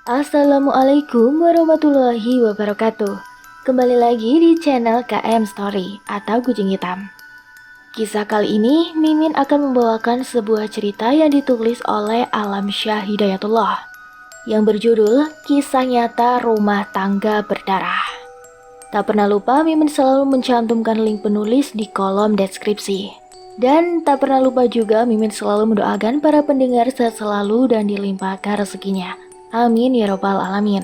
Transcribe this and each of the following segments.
Assalamualaikum warahmatullahi wabarakatuh. Kembali lagi di channel KM Story atau Kucing Hitam. Kisah kali ini Mimin akan membawakan sebuah cerita yang ditulis oleh Alamsyah Hidayatullah yang berjudul Kisah Nyata Rumah Tangga Berdarah. Tak pernah lupa Mimin selalu mencantumkan link penulis di kolom deskripsi. Dan tak pernah lupa juga Mimin selalu mendoakan para pendengar sehat selalu dan dilimpahkan rezekinya. Amin ya robbal alamin.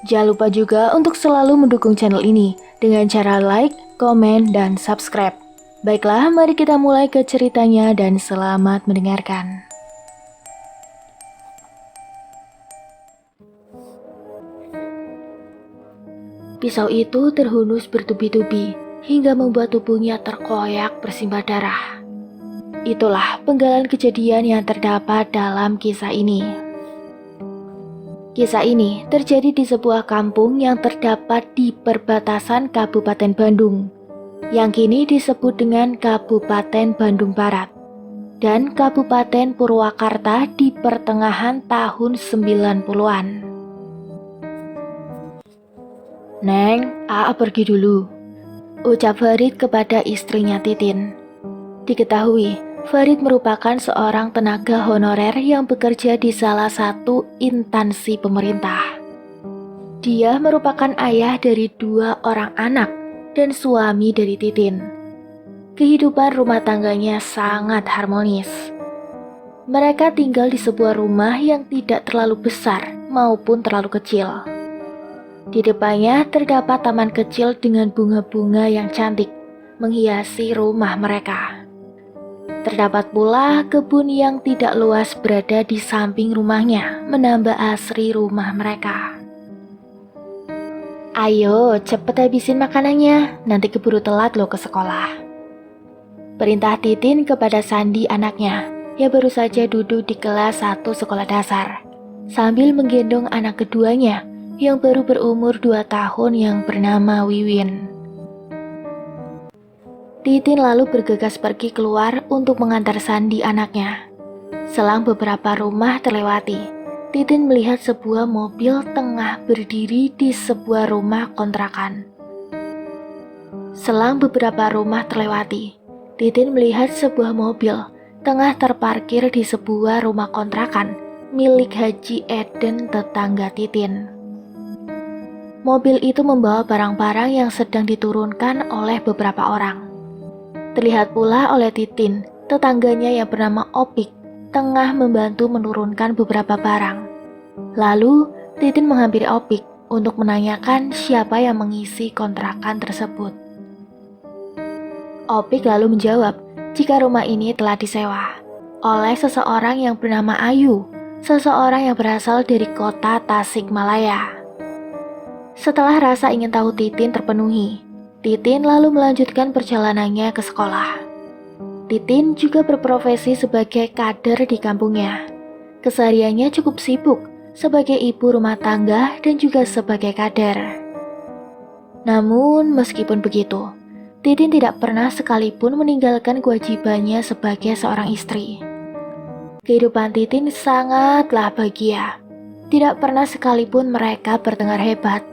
Jangan lupa juga untuk selalu mendukung channel ini dengan cara like, komen, dan subscribe. Baiklah, mari kita mulai ke ceritanya dan selamat mendengarkan. Pisau itu terhunus bertubi-tubi hingga membuat tubuhnya terkoyak bersimbah darah. Itulah penggalan kejadian yang terdapat dalam kisah ini. Kisah ini terjadi di sebuah kampung yang terdapat di perbatasan Kabupaten Bandung, yang kini disebut dengan Kabupaten Bandung Barat, dan Kabupaten Purwakarta di pertengahan tahun 90-an. "Neng, Aa pergi dulu," ucap Farid kepada istrinya Titin. Diketahui, Farid merupakan seorang tenaga honorer yang bekerja di salah satu instansi pemerintah. Dia merupakan ayah dari 2 orang anak dan suami dari Titin. Kehidupan rumah tangganya sangat harmonis. Mereka tinggal di sebuah rumah yang tidak terlalu besar maupun terlalu kecil. Di depannya terdapat taman kecil dengan bunga-bunga yang cantik menghiasi rumah mereka. Terdapat pula kebun yang tidak luas berada di samping rumahnya, menambah asri rumah mereka. "Ayo, cepet habisin makanannya, nanti keburu telat lo ke sekolah," perintah Titin kepada Sandi anaknya, yang baru saja duduk di kelas 1 sekolah dasar, sambil menggendong anak keduanya yang baru berumur 2 tahun yang bernama Wiwin. Titin lalu bergegas pergi keluar untuk mengantar Sandi anaknya. Selang beberapa rumah terlewati, Titin melihat sebuah mobil tengah berdiri di sebuah rumah kontrakan. Selang beberapa rumah terlewati, Titin melihat sebuah mobil tengah terparkir di sebuah rumah kontrakan milik Haji Eden tetangga Titin. Mobil itu membawa barang-barang yang sedang diturunkan oleh beberapa orang. Terlihat pula oleh Titin, tetangganya yang bernama Opik, tengah membantu menurunkan beberapa barang. Lalu, Titin menghampiri Opik untuk menanyakan siapa yang mengisi kontrakan tersebut. Opik lalu menjawab jika rumah ini telah disewa oleh seseorang yang bernama Ayu, seseorang yang berasal dari kota Tasikmalaya. Setelah rasa ingin tahu Titin terpenuhi, Titin lalu melanjutkan perjalanannya ke sekolah. Titin juga berprofesi sebagai kader di kampungnya. Kesehariannya cukup sibuk sebagai ibu rumah tangga dan juga sebagai kader. Namun meskipun begitu, Titin tidak pernah sekalipun meninggalkan kewajibannya sebagai seorang istri. Kehidupan Titin sangatlah bahagia. Tidak pernah sekalipun mereka bertengkar hebat.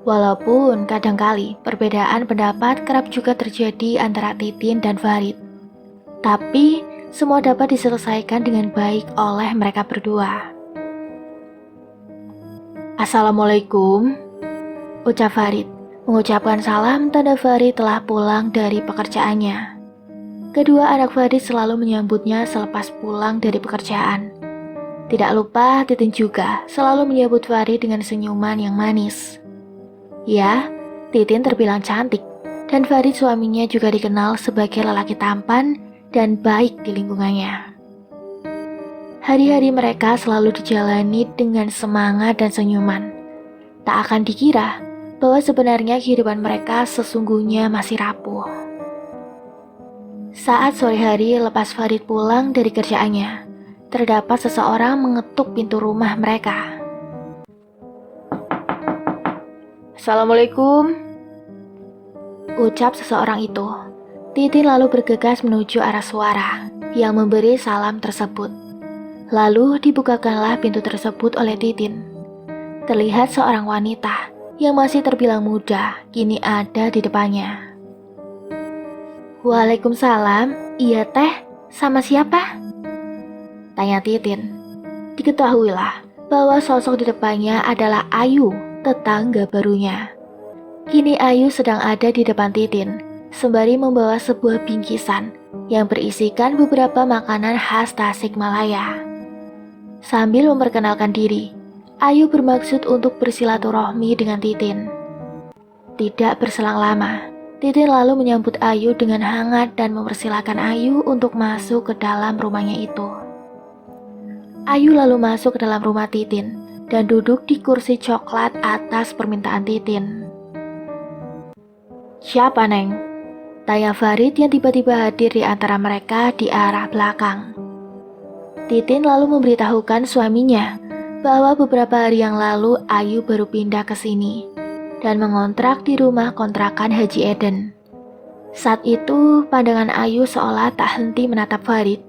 Walaupun kadangkali perbedaan pendapat kerap juga terjadi antara Titin dan Farid, tapi semua dapat diselesaikan dengan baik oleh mereka berdua. "Assalamualaikum," ucap Farid, mengucapkan salam tanda Farid telah pulang dari pekerjaannya. Kedua anak Farid selalu menyambutnya selepas pulang dari pekerjaan. Tidak lupa Titin juga selalu menyambut Farid dengan senyuman yang manis. Ya, Titin terbilang cantik, dan Farid suaminya juga dikenal sebagai lelaki tampan dan baik di lingkungannya. Hari-hari mereka selalu dijalani dengan semangat dan senyuman. Tak akan dikira bahwa sebenarnya kehidupan mereka sesungguhnya masih rapuh. Saat sore hari lepas Farid pulang dari kerjaannya, terdapat seseorang mengetuk pintu rumah mereka. "Assalamualaikum," ucap seseorang itu. Titin lalu bergegas menuju arah suara yang memberi salam tersebut. Lalu dibukakanlah pintu tersebut oleh Titin. terlihat seorang wanita yang masih terbilang muda kini ada di depannya. "Waalaikumsalam, iya teh, sama siapa?" tanya Titin. Diketahuilah bahwa sosok di depannya adalah Ayu, tetangga barunya. Kini Ayu sedang ada di depan Titin, sembari membawa sebuah bingkisan yang berisikan beberapa makanan khas Tasikmalaya. Sambil memperkenalkan diri, Ayu bermaksud untuk bersilaturahmi dengan Titin. Tidak berselang lama, Titin lalu menyambut Ayu dengan hangat dan mempersilahkan Ayu untuk masuk ke dalam rumahnya itu. Ayu lalu masuk ke dalam rumah Titin dan duduk di kursi coklat atas permintaan Titin. "Siapa, Neng?" tanya Farid yang tiba-tiba hadir di antara mereka di arah belakang. Titin lalu memberitahukan suaminya bahwa beberapa hari yang lalu Ayu baru pindah ke sini dan mengontrak di rumah kontrakan Haji Eden. Saat itu, pandangan Ayu seolah tak henti menatap Farid.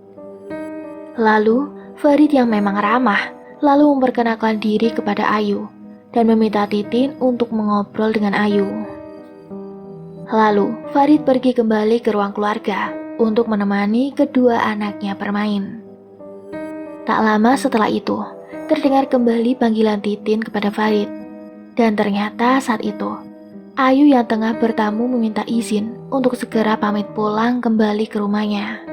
Lalu, Farid yang memang ramah, lalu memperkenalkan diri kepada Ayu dan meminta Titin untuk mengobrol dengan Ayu. Lalu, Farid pergi kembali ke ruang keluarga untuk menemani kedua anaknya bermain. Tak lama setelah itu, terdengar kembali panggilan Titin kepada Farid. Dan ternyata saat itu, Ayu yang tengah bertamu meminta izin untuk segera pamit pulang kembali ke rumahnya.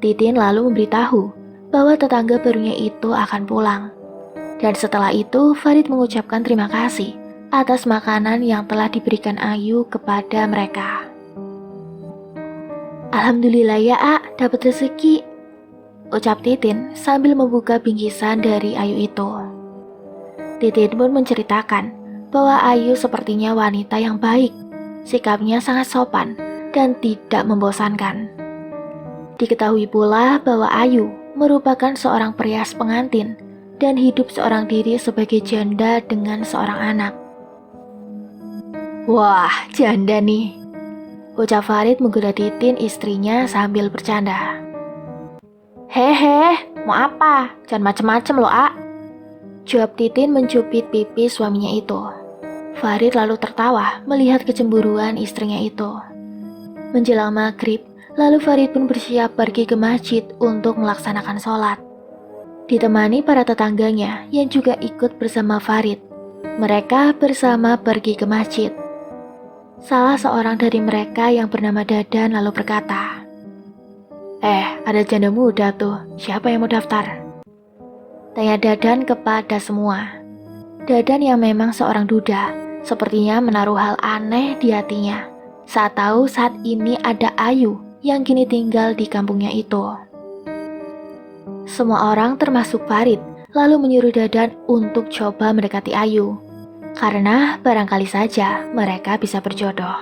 Titin lalu memberitahu bahwa tetangga barunya itu akan pulang. Dan setelah itu, Farid mengucapkan terima kasih atas makanan yang telah diberikan Ayu kepada mereka. "Alhamdulillah ya, dapat rezeki," ucap Titin sambil membuka bingkisan dari Ayu itu. Titin pun menceritakan bahwa Ayu sepertinya wanita yang baik, sikapnya sangat sopan dan tidak membosankan. Diketahui pula bahwa Ayu merupakan seorang perias pengantin dan hidup seorang diri sebagai janda dengan seorang anak. "Wah, janda nih," ucap Farid menggoda Titin istrinya sambil bercanda. "Hehe, mau apa? Jangan macem-macem loh, jawab Titin mencubit pipi suaminya itu. Farid lalu tertawa melihat kecemburuan istrinya itu. Menjelang maghrib, lalu Farid pun bersiap pergi ke masjid untuk melaksanakan sholat. Ditemani para tetangganya yang juga ikut bersama Farid. Mereka bersama pergi ke masjid. Salah seorang dari mereka yang bernama Dadan lalu berkata, "Ada janda muda tuh, siapa yang mau daftar?" tanya Dadan kepada semua. Dadan yang memang seorang duda, sepertinya menaruh hal aneh di hatinya saat tahu saat ini ada Ayu yang kini tinggal di kampungnya itu. Semua orang termasuk Farid lalu menyuruh Dadan untuk coba mendekati Ayu, karena barangkali saja mereka bisa berjodoh.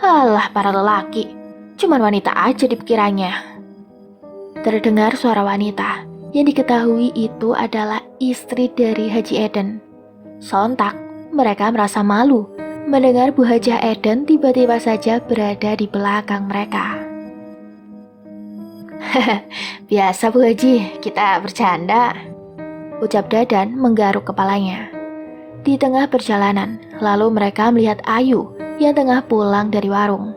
"Halah para lelaki, cuman wanita aja dipikirannya," terdengar suara wanita yang diketahui itu adalah istri dari Haji Eden. Sontak, mereka merasa malu mendengar Bu Hajah Eden tiba-tiba saja berada di belakang mereka. "Biasa Bu Haji, kita bercanda," ucap Dadan menggaruk kepalanya. Di tengah perjalanan, lalu mereka melihat Ayu yang tengah pulang dari warung.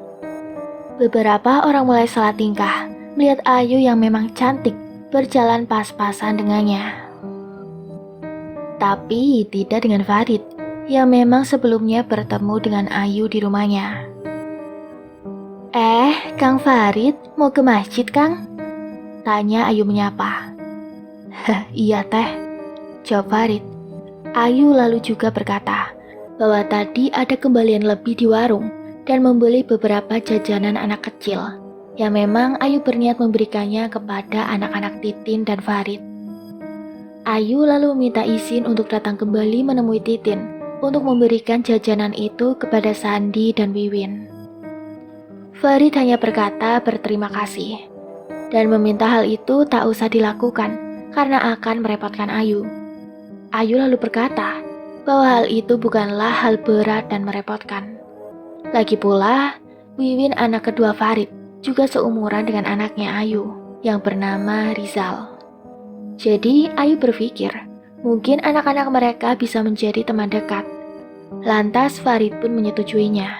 Beberapa orang mulai salah tingkah melihat Ayu yang memang cantik berjalan pas-pasan dengannya. Tapi tidak dengan Farid yang memang sebelumnya bertemu dengan Ayu di rumahnya. Kang Farid, mau ke masjid, Kang?" tanya Ayu menyapa. "Iya teh," jawab Farid. Ayu lalu juga berkata bahwa tadi ada kembalian lebih di warung dan membeli beberapa jajanan anak kecil yang memang Ayu berniat memberikannya kepada anak-anak Titin dan Farid. Ayu lalu meminta izin untuk datang kembali menemui Titin untuk memberikan jajanan itu kepada Sandi dan Wiwin. Farid hanya berkata berterima kasih dan meminta hal itu tak usah dilakukan karena akan merepotkan Ayu. Ayu lalu berkata bahwa hal itu bukanlah hal berat dan merepotkan. Lagi pula, Wiwin anak kedua Farid juga seumuran dengan anaknya Ayu yang bernama Rizal. Jadi Ayu berpikir Mungkin anak-anak mereka bisa menjadi teman dekat. Lantas Farid pun menyetujuinya.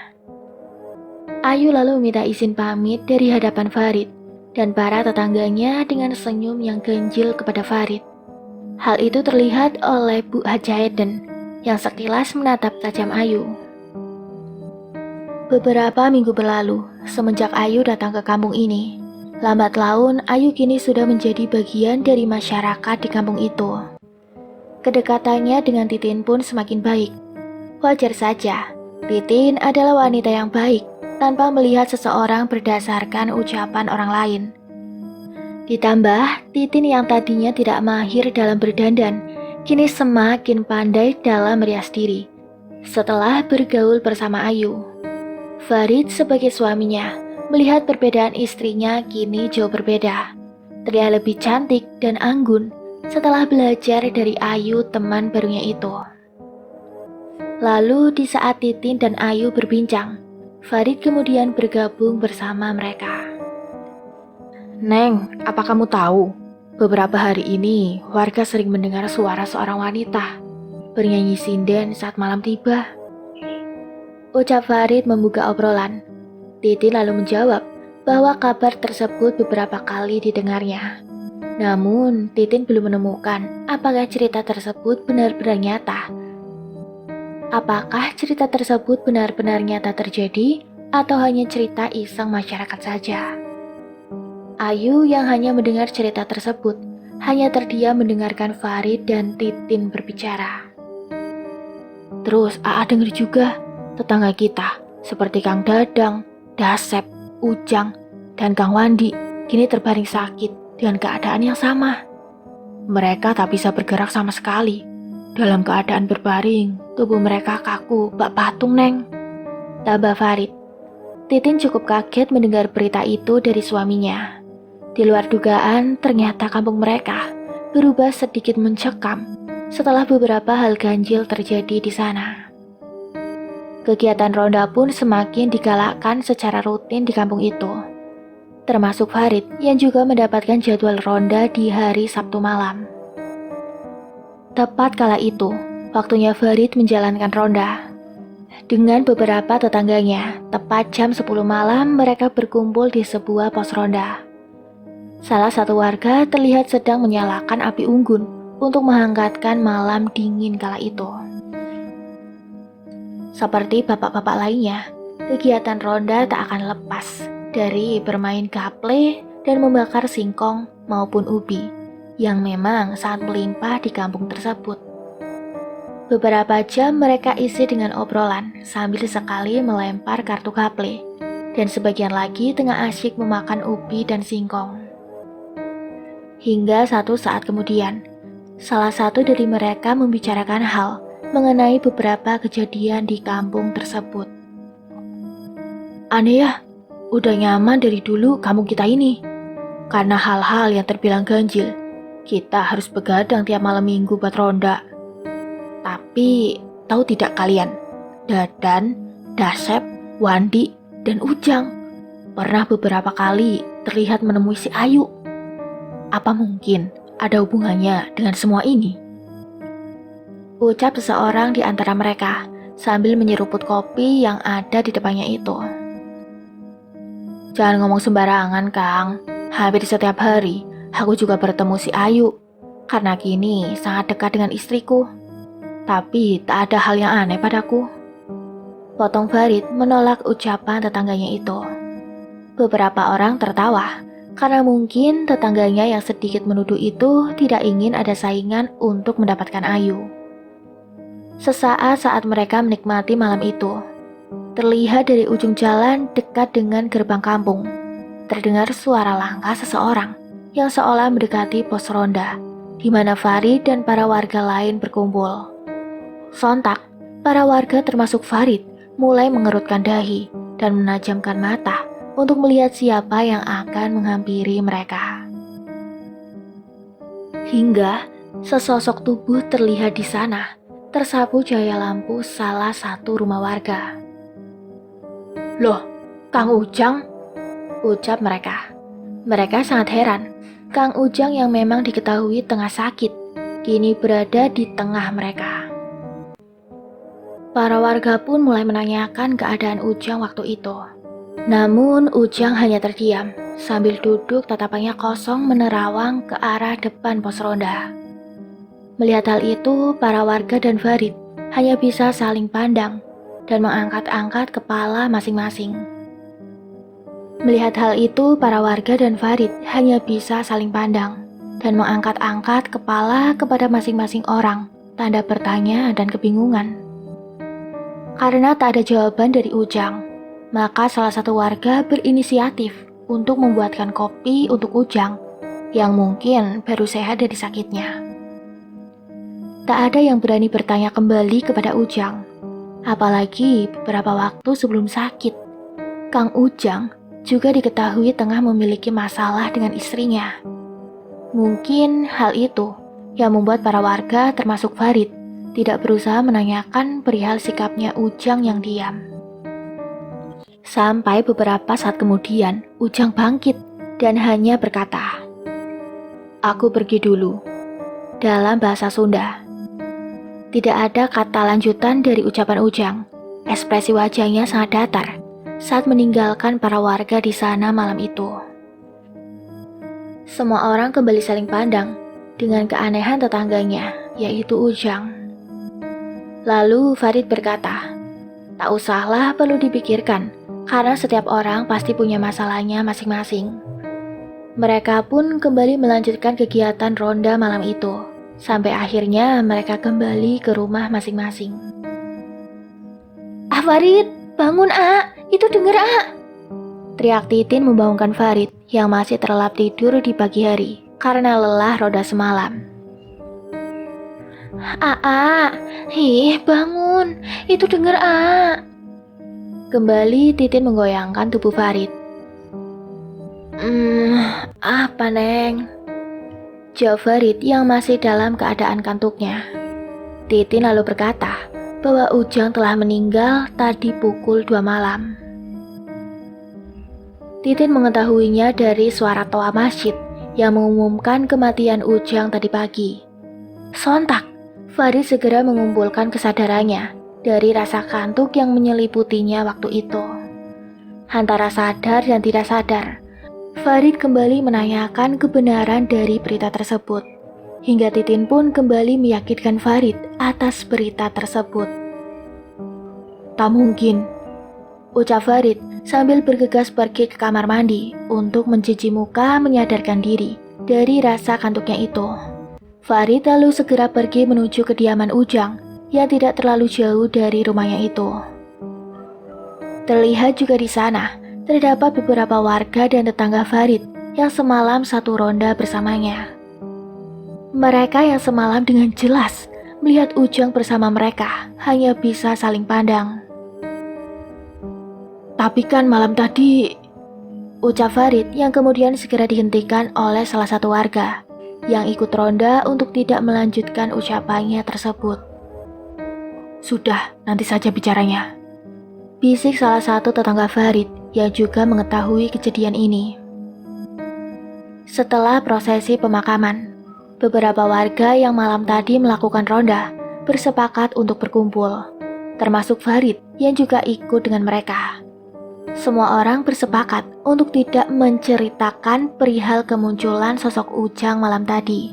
Ayu lalu meminta izin pamit dari hadapan Farid dan para tetangganya dengan senyum yang ganjil kepada Farid. Hal itu terlihat oleh Bu Hajaiden yang sekilas menatap tajam Ayu. Beberapa minggu berlalu, semenjak Ayu datang ke kampung ini. Lambat laun, Ayu kini sudah menjadi bagian dari masyarakat di kampung itu. Kedekatannya dengan Titin pun semakin baik. Wajar saja, Titin adalah wanita yang baik tanpa melihat seseorang berdasarkan ucapan orang lain. Ditambah, Titin yang tadinya tidak mahir dalam berdandan, kini semakin pandai dalam merias diri setelah bergaul bersama Ayu. Farid sebagai suaminya melihat perbedaan istrinya kini jauh berbeda. Terlihat lebih cantik dan anggun setelah belajar dari Ayu teman barunya itu. Lalu di saat Titin dan Ayu berbincang, Farid kemudian bergabung bersama mereka. Neng, apa kamu tahu? Beberapa hari ini warga sering mendengar suara seorang wanita bernyanyi sinden saat malam tiba. Ucap Farid membuka obrolan. Titin lalu menjawab bahwa kabar tersebut beberapa kali didengarnya. Namun, Titin belum menemukan apakah cerita tersebut benar-benar nyata. Apakah cerita tersebut benar-benar nyata terjadi atau hanya cerita iseng masyarakat saja? Ayu yang hanya mendengar cerita tersebut hanya terdiam mendengarkan Farid dan Titin berbicara. Terus Aa dengar juga tetangga kita seperti Kang Dadang, Dasep, Ujang, dan Kang Wandi kini terbaring sakit dengan keadaan yang sama. Mereka tak bisa bergerak sama sekali. Dalam keadaan berbaring, tubuh mereka kaku bak patung, Neng. Tambah Farid. Titin cukup kaget mendengar berita itu dari suaminya. Di luar dugaan, ternyata kampung mereka berubah sedikit mencekam setelah beberapa hal ganjil terjadi di sana. Kegiatan ronda pun semakin digalakkan secara rutin di kampung itu. Termasuk Farid yang juga mendapatkan jadwal ronda di hari Sabtu malam. Tepat kala itu, waktunya Farid menjalankan ronda. Dengan beberapa tetangganya, tepat jam 10 malam mereka berkumpul di sebuah pos ronda. Salah satu warga terlihat sedang menyalakan api unggun untuk menghangatkan malam dingin kala itu. Seperti bapak-bapak lainnya, kegiatan ronda tak akan lepas dari bermain gaple dan membakar singkong maupun ubi yang memang sangat melimpah di kampung tersebut. Beberapa jam mereka isi dengan obrolan sambil sekali melempar kartu gaple dan sebagian lagi tengah asyik memakan ubi dan singkong. Hingga satu saat kemudian, salah satu dari mereka membicarakan hal mengenai beberapa kejadian di kampung tersebut. Aneh ya, udah nyaman dari dulu kampung kita ini. Karena hal-hal yang terbilang ganjil, kita harus begadang tiap malam minggu buat ronda. Tapi, tahu tidak kalian, Dadan, Dasep, Wandi, dan Ujang pernah beberapa kali terlihat menemui si Ayu. Apa mungkin ada hubungannya dengan semua ini? Ucap seseorang di antara mereka sambil menyeruput kopi yang ada di depannya itu. Jangan ngomong sembarangan, Kang. Hampir setiap hari, aku juga bertemu si Ayu. Karena kini sangat dekat dengan istriku. Tapi tak ada hal yang aneh padaku. Potong Farid menolak ucapan tetangganya itu. Beberapa orang tertawa, karena mungkin tetangganya yang sedikit menuduh itu tidak ingin ada saingan untuk mendapatkan Ayu. Sesaat saat mereka menikmati malam itu, terlihat dari ujung jalan dekat dengan gerbang kampung, terdengar suara langkah seseorang yang seolah mendekati pos ronda, di mana Farid dan para warga lain berkumpul. Sontak, para warga termasuk Farid mulai mengerutkan dahi dan menajamkan mata untuk melihat siapa yang akan menghampiri mereka. Hingga sesosok tubuh terlihat di sana, tersapu cahaya lampu salah satu rumah warga. Loh, Kang Ujang? Ucap mereka. Mereka sangat heran. Kang Ujang yang memang diketahui tengah sakit, kini berada di tengah mereka. Para warga pun mulai menanyakan keadaan Ujang waktu itu. Namun Ujang hanya terdiam sambil duduk tatapannya kosong menerawang ke arah depan pos ronda. Melihat hal itu, para warga dan Farid hanya bisa saling pandang dan mengangkat-angkat kepala masing-masing. Melihat hal itu, para warga dan Farid hanya bisa saling pandang dan mengangkat-angkat kepala kepada masing-masing orang, tanda bertanya dan kebingungan. Karena tak ada jawaban dari Ujang, maka salah satu warga berinisiatif untuk membuatkan kopi untuk Ujang yang mungkin baru sehat dari sakitnya. Tak ada yang berani bertanya kembali kepada Ujang, apalagi beberapa waktu sebelum sakit. Kang Ujang juga diketahui tengah memiliki masalah dengan istrinya. Mungkin hal itu yang membuat para warga termasuk Farid tidak berusaha menanyakan perihal sikapnya Ujang yang diam. Sampai beberapa saat kemudian, Ujang bangkit dan hanya berkata, "Aku pergi dulu," dalam bahasa Sunda. Tidak ada kata lanjutan dari ucapan Ujang. Ekspresi wajahnya sangat datar saat meninggalkan para warga di sana malam itu. Semua orang kembali saling pandang dengan keanehan tetangganya, yaitu Ujang. Lalu Farid berkata, "Tak usahlah perlu dipikirkan, karena setiap orang pasti punya masalahnya masing-masing." Mereka pun kembali melanjutkan kegiatan ronda malam itu, sampai akhirnya mereka kembali ke rumah masing-masing. "Ah Farid, bangun itu denger teriak Titin membangunkan Farid yang masih terlelap tidur di pagi hari karena lelah roda semalam. Bangun, itu denger Kembali Titin menggoyangkan tubuh Farid. Apa Neng? Jawab Farid yang masih dalam keadaan kantuknya. Titin lalu berkata bahwa Ujang telah meninggal tadi pukul 2 malam. Titin mengetahuinya dari suara toa masjid yang mengumumkan kematian Ujang tadi pagi. Sontak, Farid segera mengumpulkan kesadarannya dari rasa kantuk yang menyeliputinya waktu itu. Antara sadar dan tidak sadar, Farid kembali menanyakan kebenaran dari berita tersebut. Hingga Titin pun kembali meyakinkan Farid atas berita tersebut. "Tak mungkin," ucap Farid sambil bergegas pergi ke kamar mandi untuk mencuci muka menyadarkan diri dari rasa kantuknya itu. Farid lalu segera pergi menuju kediaman Ujang yang tidak terlalu jauh dari rumahnya itu. Terlihat juga di sana terdapat beberapa warga dan tetangga Farid yang semalam satu ronda bersamanya. Mereka yang semalam dengan jelas melihat Ujang bersama mereka hanya bisa saling pandang. "Tapi kan malam tadi," ucap Farid yang kemudian segera dihentikan oleh salah satu warga yang ikut ronda untuk tidak melanjutkan ucapannya tersebut. "Sudah, nanti saja bicaranya," bisik salah satu tetangga Farid yang juga mengetahui kejadian ini. Setelah prosesi pemakaman, beberapa warga yang malam tadi melakukan ronda bersepakat untuk berkumpul, termasuk Farid yang juga ikut dengan mereka. Semua orang bersepakat untuk tidak menceritakan perihal kemunculan sosok Ujang malam tadi.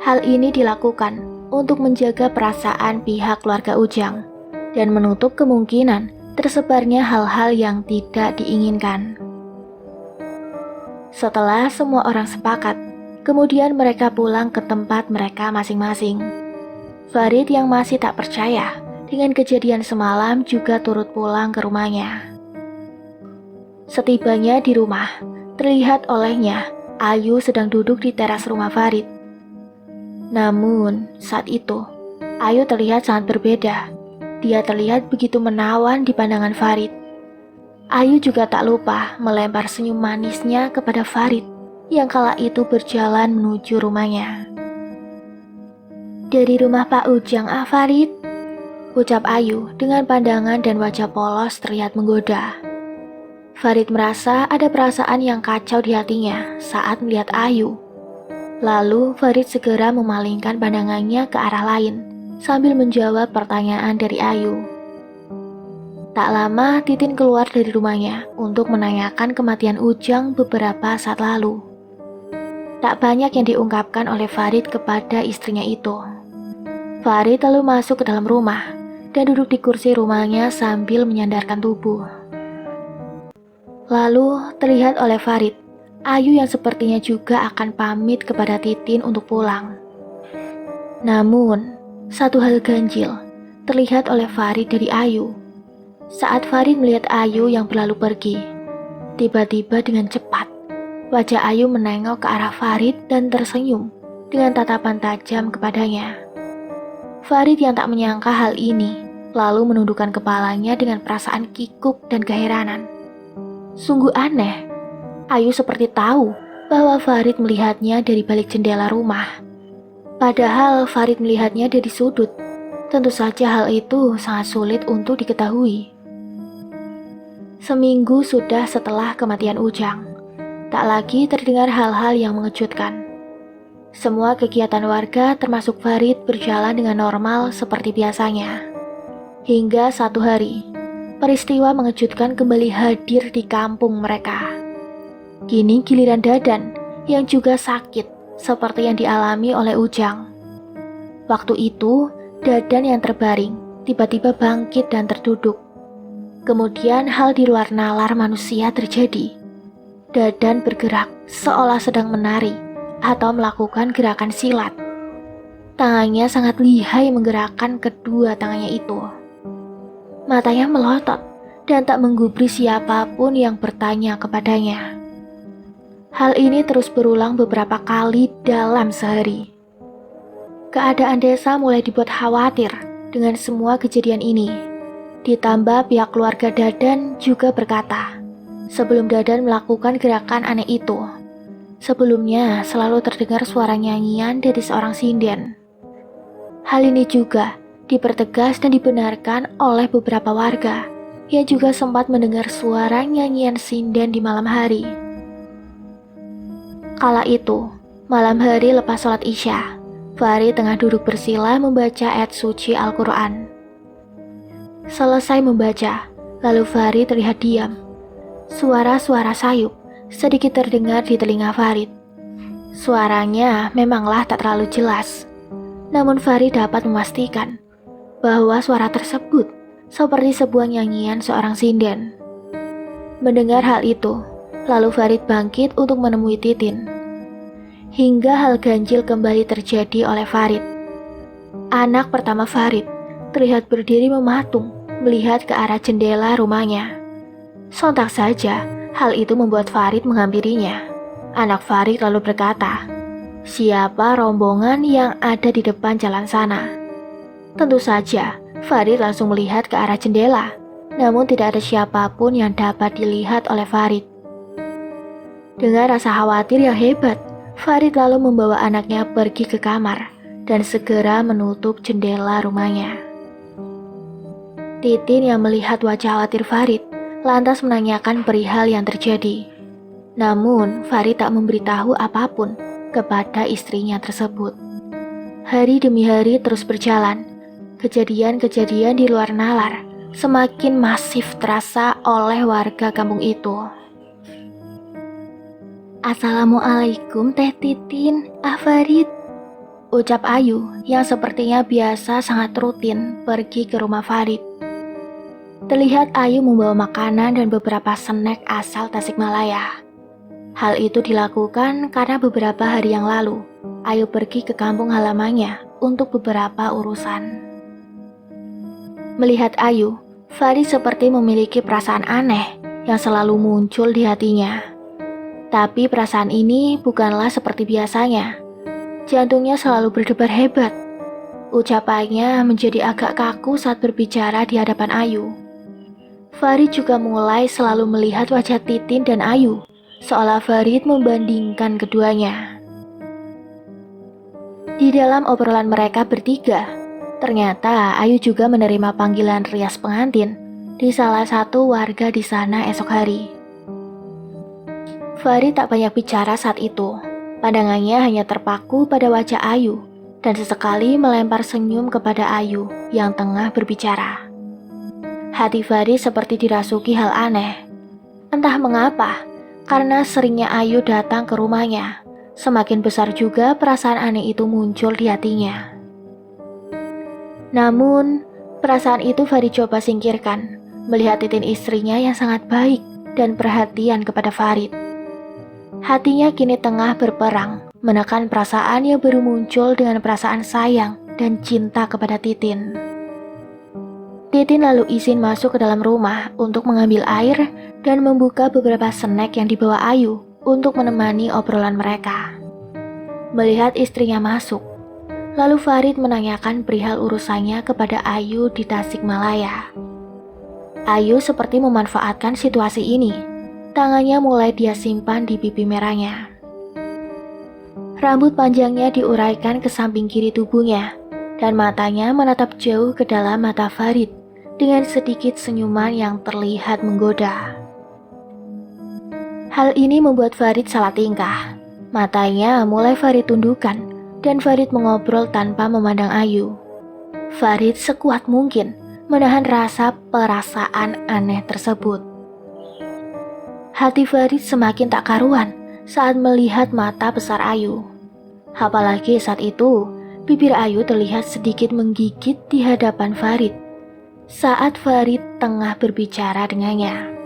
Hal ini dilakukan untuk menjaga perasaan pihak keluarga Ujang dan menutup kemungkinan tersebarnya hal-hal yang tidak diinginkan. Setelah semua orang sepakat, kemudian mereka pulang ke tempat mereka masing-masing. Farid yang masih tak percaya dengan kejadian semalam juga turut pulang ke rumahnya. Setibanya di rumah, terlihat olehnya Ayu sedang duduk di teras rumah Farid. Namun saat itu, Ayu terlihat sangat berbeda. Dia terlihat begitu menawan di pandangan Farid. Ayu juga tak lupa melempar senyum manisnya kepada Farid yang kala itu berjalan menuju rumahnya. "Dari rumah Pak Ujang, Farid?" ucap Ayu dengan pandangan dan wajah polos terlihat menggoda. Farid merasa ada perasaan yang kacau di hatinya saat melihat Ayu. Lalu Farid segera memalingkan pandangannya ke arah lain sambil menjawab pertanyaan dari Ayu. Tak lama Titin keluar dari rumahnya untuk menanyakan kematian Ujang beberapa saat lalu. Tak banyak yang diungkapkan oleh Farid kepada istrinya itu. Farid lalu masuk ke dalam rumah dan duduk di kursi rumahnya sambil menyandarkan tubuh. Lalu terlihat oleh Farid, Ayu yang sepertinya juga akan pamit kepada Titin untuk pulang. Namun, satu hal ganjil terlihat oleh Farid dari Ayu. Saat Farid melihat Ayu yang berlalu pergi, tiba-tiba dengan cepat, wajah Ayu menengok ke arah Farid dan tersenyum dengan tatapan tajam kepadanya. Farid yang tak menyangka hal ini, lalu menundukkan kepalanya dengan perasaan kikuk dan keheranan. Sungguh aneh, Ayu seperti tahu bahwa Farid melihatnya dari balik jendela rumah. Padahal Farid melihatnya dari sudut. Tentu saja hal itu sangat sulit untuk diketahui. Seminggu sudah setelah kematian Ujang, tak lagi terdengar hal-hal yang mengejutkan. Semua kegiatan warga termasuk Farid berjalan dengan normal seperti biasanya. Hingga satu hari, peristiwa mengejutkan kembali hadir di kampung mereka. Kini giliran Dadan yang juga sakit seperti yang dialami oleh Ujang. Waktu itu, Dadan yang terbaring tiba-tiba bangkit dan terduduk. Kemudian hal di luar nalar manusia terjadi. Dadan bergerak seolah sedang menari atau melakukan gerakan silat. Tangannya sangat lihai menggerakkan kedua tangannya itu. Matanya melotot dan tak menggubris siapapun yang bertanya kepadanya. Hal ini terus berulang beberapa kali dalam sehari. Keadaan desa mulai dibuat khawatir dengan semua kejadian ini. Ditambah pihak keluarga Dadan juga berkata, sebelum Dadan melakukan gerakan aneh itu, sebelumnya selalu terdengar suara nyanyian dari seorang sinden. Hal ini juga dipertegas dan dibenarkan oleh beberapa warga yang juga sempat mendengar suara nyanyian sinden di malam hari. Kala itu, malam hari lepas sholat Isya, Farid tengah duduk bersila membaca ayat suci Al-Quran. Selesai membaca, lalu Farid terlihat diam. Suara-suara sayup sedikit terdengar di telinga Farid. Suaranya memanglah tak terlalu jelas, namun Farid dapat memastikan bahwa suara tersebut seperti sebuah nyanyian seorang sinden. Mendengar hal itu, lalu Farid bangkit untuk menemui Titin. Hingga hal ganjil kembali terjadi oleh Farid. Anak pertama Farid terlihat berdiri mematung melihat ke arah jendela rumahnya. Sontak saja, hal itu membuat Farid menghampirinya. Anak Farid lalu berkata, "Siapa rombongan yang ada di depan jalan sana?" Tentu saja, Farid langsung melihat ke arah jendela, namun tidak ada siapapun yang dapat dilihat oleh Farid. Dengan rasa khawatir yang hebat, Farid lalu membawa anaknya pergi ke kamar dan segera menutup jendela rumahnya. Titin yang melihat wajah khawatir Farid lantas menanyakan perihal yang terjadi. Namun, Farid tak memberitahu apapun kepada istrinya tersebut. Hari demi hari terus berjalan. Kejadian-kejadian di luar nalar semakin masif terasa oleh warga kampung itu. "Assalamualaikum Teh Titin, Farid," ucap Ayu yang sepertinya biasa sangat rutin pergi ke rumah Farid. Terlihat Ayu membawa makanan dan beberapa snack asal Tasikmalaya. Hal itu dilakukan karena beberapa hari yang lalu Ayu pergi ke kampung halamannya untuk beberapa urusan. Melihat Ayu, Farid seperti memiliki perasaan aneh yang selalu muncul di hatinya. Tapi perasaan ini bukanlah seperti biasanya. Jantungnya selalu berdebar hebat. Ucapannya menjadi agak kaku saat berbicara di hadapan Ayu. Farid juga mulai selalu melihat wajah Titin dan Ayu, seolah Farid membandingkan keduanya. Di dalam obrolan mereka bertiga, ternyata Ayu juga menerima panggilan rias pengantin di salah satu warga di sana esok hari. Farid tak banyak bicara saat itu. Pandangannya hanya terpaku pada wajah Ayu dan sesekali melempar senyum kepada Ayu yang tengah berbicara. Hati Farid seperti dirasuki hal aneh. Entah mengapa, karena seringnya Ayu datang ke rumahnya, semakin besar juga perasaan aneh itu muncul di hatinya. Namun, perasaan itu Farid coba singkirkan, melihat Titin istrinya yang sangat baik dan perhatian kepada Farid. Hatinya kini tengah berperang, menekan perasaan yang baru muncul dengan perasaan sayang dan cinta kepada Titin. Titin lalu izin masuk ke dalam rumah untuk mengambil air dan membuka beberapa snack yang dibawa Ayu untuk menemani obrolan mereka. Melihat istrinya masuk, lalu Farid menanyakan perihal urusannya kepada Ayu di Tasikmalaya. Ayu seperti memanfaatkan situasi ini. Tangannya mulai dia simpan di pipi merahnya. Rambut panjangnya diuraikan ke samping kiri tubuhnya, dan matanya menatap jauh ke dalam mata Farid dengan sedikit senyuman yang terlihat menggoda. Hal ini membuat Farid salah tingkah. Matanya mulai Farid tundukkan, dan Farid mengobrol tanpa memandang Ayu. Farid sekuat mungkin menahan rasa perasaan aneh tersebut. Hati Farid semakin tak karuan saat melihat mata besar Ayu. Apalagi saat itu, bibir Ayu terlihat sedikit menggigit di hadapan Farid saat Farid tengah berbicara dengannya.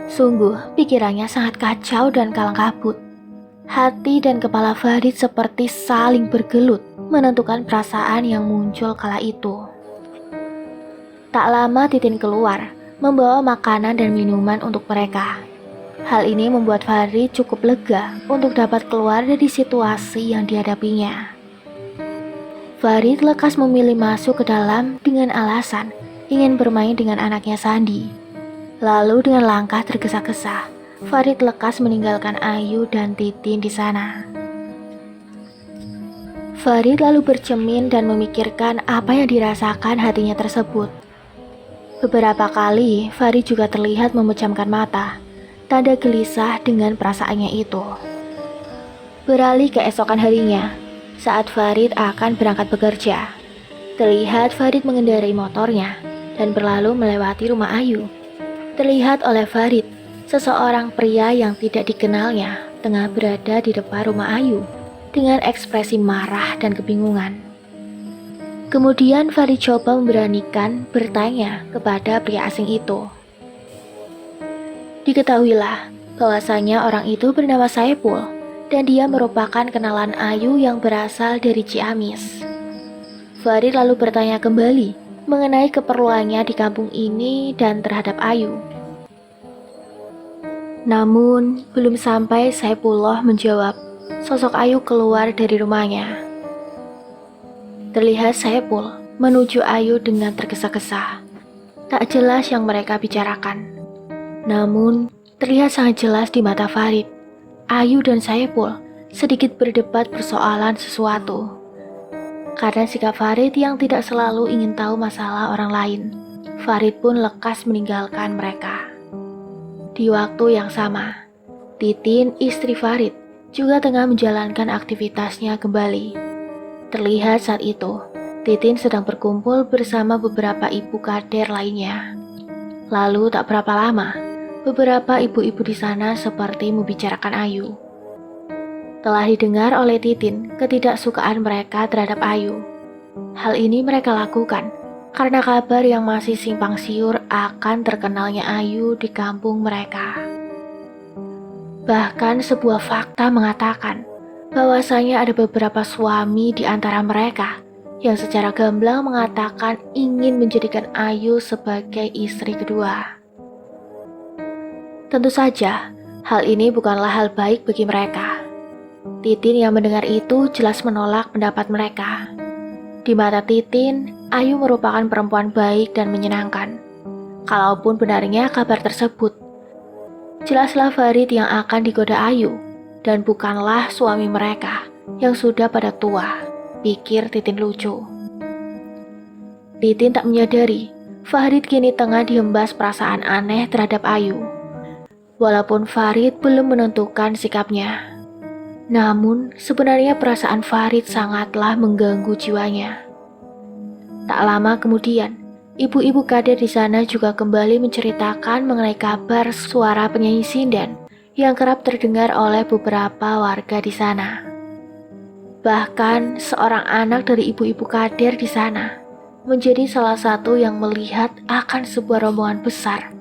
Sungguh, pikirannya sangat kacau dan kalang kabut. Hati dan kepala Farid seperti saling bergelut menentukan perasaan yang muncul kala itu. Tak lama Titin keluar, membawa makanan dan minuman untuk mereka. Hal ini membuat Farid cukup lega untuk dapat keluar dari situasi yang dihadapinya. Farid lekas memilih masuk ke dalam dengan alasan ingin bermain dengan anaknya Sandi. Lalu dengan langkah tergesa-gesa, Farid lekas meninggalkan Ayu dan Titin di sana. Farid lalu bercermin dan memikirkan apa yang dirasakan hatinya tersebut. Beberapa kali, Farid juga terlihat memejamkan mata, tanda gelisah dengan perasaannya itu. Beralih ke esokan harinya, saat Farid akan berangkat bekerja, terlihat Farid mengendarai motornya dan berlalu melewati rumah Ayu. Terlihat oleh Farid, seseorang pria yang tidak dikenalnya tengah berada di depan rumah Ayu dengan ekspresi marah dan kebingungan. Kemudian Farid coba memberanikan bertanya kepada pria asing itu. Diketahuilah bahwasanya orang itu bernama Saipul dan dia merupakan kenalan Ayu yang berasal dari Ciamis. Farid lalu bertanya kembali mengenai keperluannya di kampung ini dan terhadap Ayu. Namun, belum sampai Saipullah menjawab, sosok Ayu keluar dari rumahnya. Terlihat Saipul menuju Ayu dengan tergesa-gesa. Tak jelas yang mereka bicarakan. Namun, terlihat sangat jelas di mata Farid. Ayu dan Saipul sedikit berdebat persoalan sesuatu. Karena sikap Farid yang tidak selalu ingin tahu masalah orang lain, Farid pun lekas meninggalkan mereka. Di waktu yang sama, Titin, istri Farid, juga tengah menjalankan aktivitasnya kembali. Terlihat saat itu, Titin sedang berkumpul bersama beberapa ibu kader lainnya. Lalu tak berapa lama, beberapa ibu-ibu di sana seperti membicarakan Ayu. Telah didengar oleh Titin ketidaksukaan mereka terhadap Ayu. Hal ini mereka lakukan karena kabar yang masih simpang siur akan terkenalnya Ayu di kampung mereka. Bahkan sebuah fakta mengatakan bahwasanya ada beberapa suami di antara mereka yang secara gamblang mengatakan ingin menjadikan Ayu sebagai istri kedua. Tentu saja, hal ini bukanlah hal baik bagi mereka. Titin yang mendengar itu jelas menolak pendapat mereka. Di mata Titin, Ayu merupakan perempuan baik dan menyenangkan. Kalaupun benarnya kabar tersebut, jelaslah Farid yang akan digoda Ayu, dan bukanlah suami mereka yang sudah pada tua, pikir Titin lucu. Titin tak menyadari, Farid kini tengah dihembas perasaan aneh terhadap Ayu. Walaupun Farid belum menentukan sikapnya. Namun, sebenarnya perasaan Farid sangatlah mengganggu jiwanya. Tak lama kemudian, ibu-ibu kader di sana juga kembali menceritakan mengenai kabar suara penyanyi sinden yang kerap terdengar oleh beberapa warga di sana. Bahkan, seorang anak dari ibu-ibu kader di sana menjadi salah satu yang melihat akan sebuah rombongan besar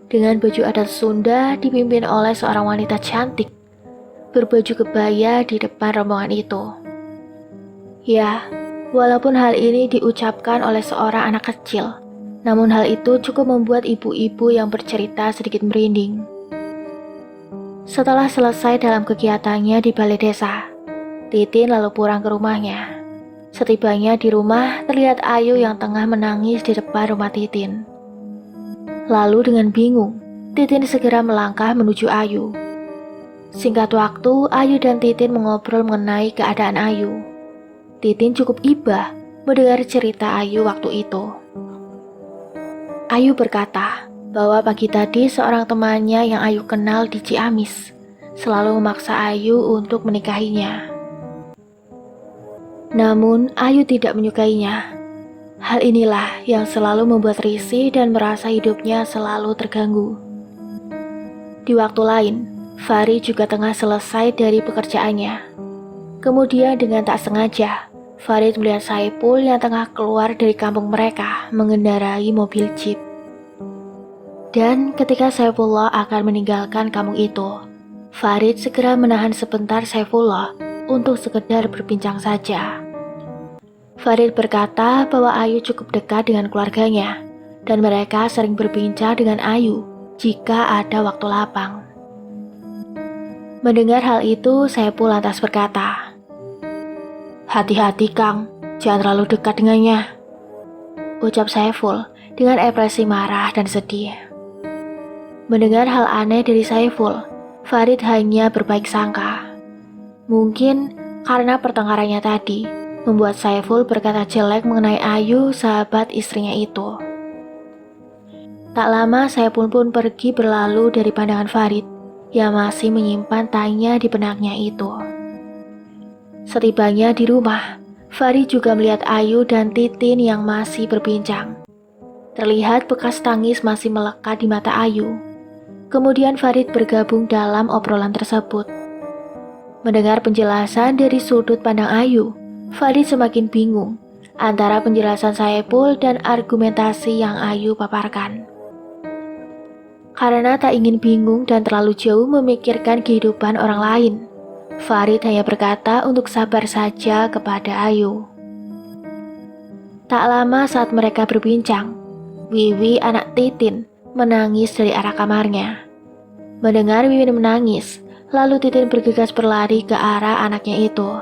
dengan baju adat Sunda dipimpin oleh seorang wanita cantik berbaju kebaya di depan rombongan itu. Ya, walaupun hal ini diucapkan oleh seorang anak kecil, namun hal itu cukup membuat ibu-ibu yang bercerita sedikit merinding. Setelah selesai dalam kegiatannya di balai desa, Titin lalu pulang ke rumahnya. Setibanya di rumah, terlihat Ayu yang tengah menangis di depan rumah Titin. Lalu dengan bingung, Titin segera melangkah menuju Ayu. Singkat waktu, Ayu dan Titin mengobrol mengenai keadaan Ayu. Titin cukup iba mendengar cerita Ayu waktu itu. Ayu berkata bahwa pagi tadi seorang temannya yang Ayu kenal di Ciamis selalu memaksa Ayu untuk menikahinya. Namun, Ayu tidak menyukainya. Hal inilah yang selalu membuat risih dan merasa hidupnya selalu terganggu. Di waktu lain, Farid juga tengah selesai dari pekerjaannya. Kemudian dengan tak sengaja, Farid melihat Saipul yang tengah keluar dari kampung mereka mengendarai mobil jeep. Dan ketika Saifullah akan meninggalkan kampung itu, Farid segera menahan sebentar Saifullah untuk sekedar berbincang saja. Farid berkata bahwa Ayu cukup dekat dengan keluarganya, dan mereka sering berbincang dengan Ayu jika ada waktu lapang. Mendengar hal itu, Saipul lantas berkata, "Hati-hati Kang, jangan terlalu dekat dengannya," ucap Saiful dengan ekspresi marah dan sedih. Mendengar hal aneh dari Saiful, Farid hanya berbaik sangka. Mungkin karena pertengkarannya tadi, membuat Saiful berkata jelek mengenai Ayu, sahabat istrinya itu. Tak lama Saiful pun pergi berlalu dari pandangan Farid yang masih menyimpan tanya di benaknya itu. Setibanya di rumah, Farid juga melihat Ayu dan Titin yang masih berbincang. Terlihat bekas tangis masih melekat di mata Ayu. Kemudian Farid bergabung dalam obrolan tersebut. Mendengar penjelasan dari sudut pandang Ayu, Farid semakin bingung antara penjelasan Saipul dan argumentasi yang Ayu paparkan. Karena tak ingin bingung dan terlalu jauh memikirkan kehidupan orang lain, Farid hanya berkata untuk sabar saja kepada Ayu. Tak lama saat mereka berbincang, Wiwi anak Titin menangis dari arah kamarnya. Mendengar Wiwi menangis, lalu Titin bergegas berlari ke arah anaknya itu.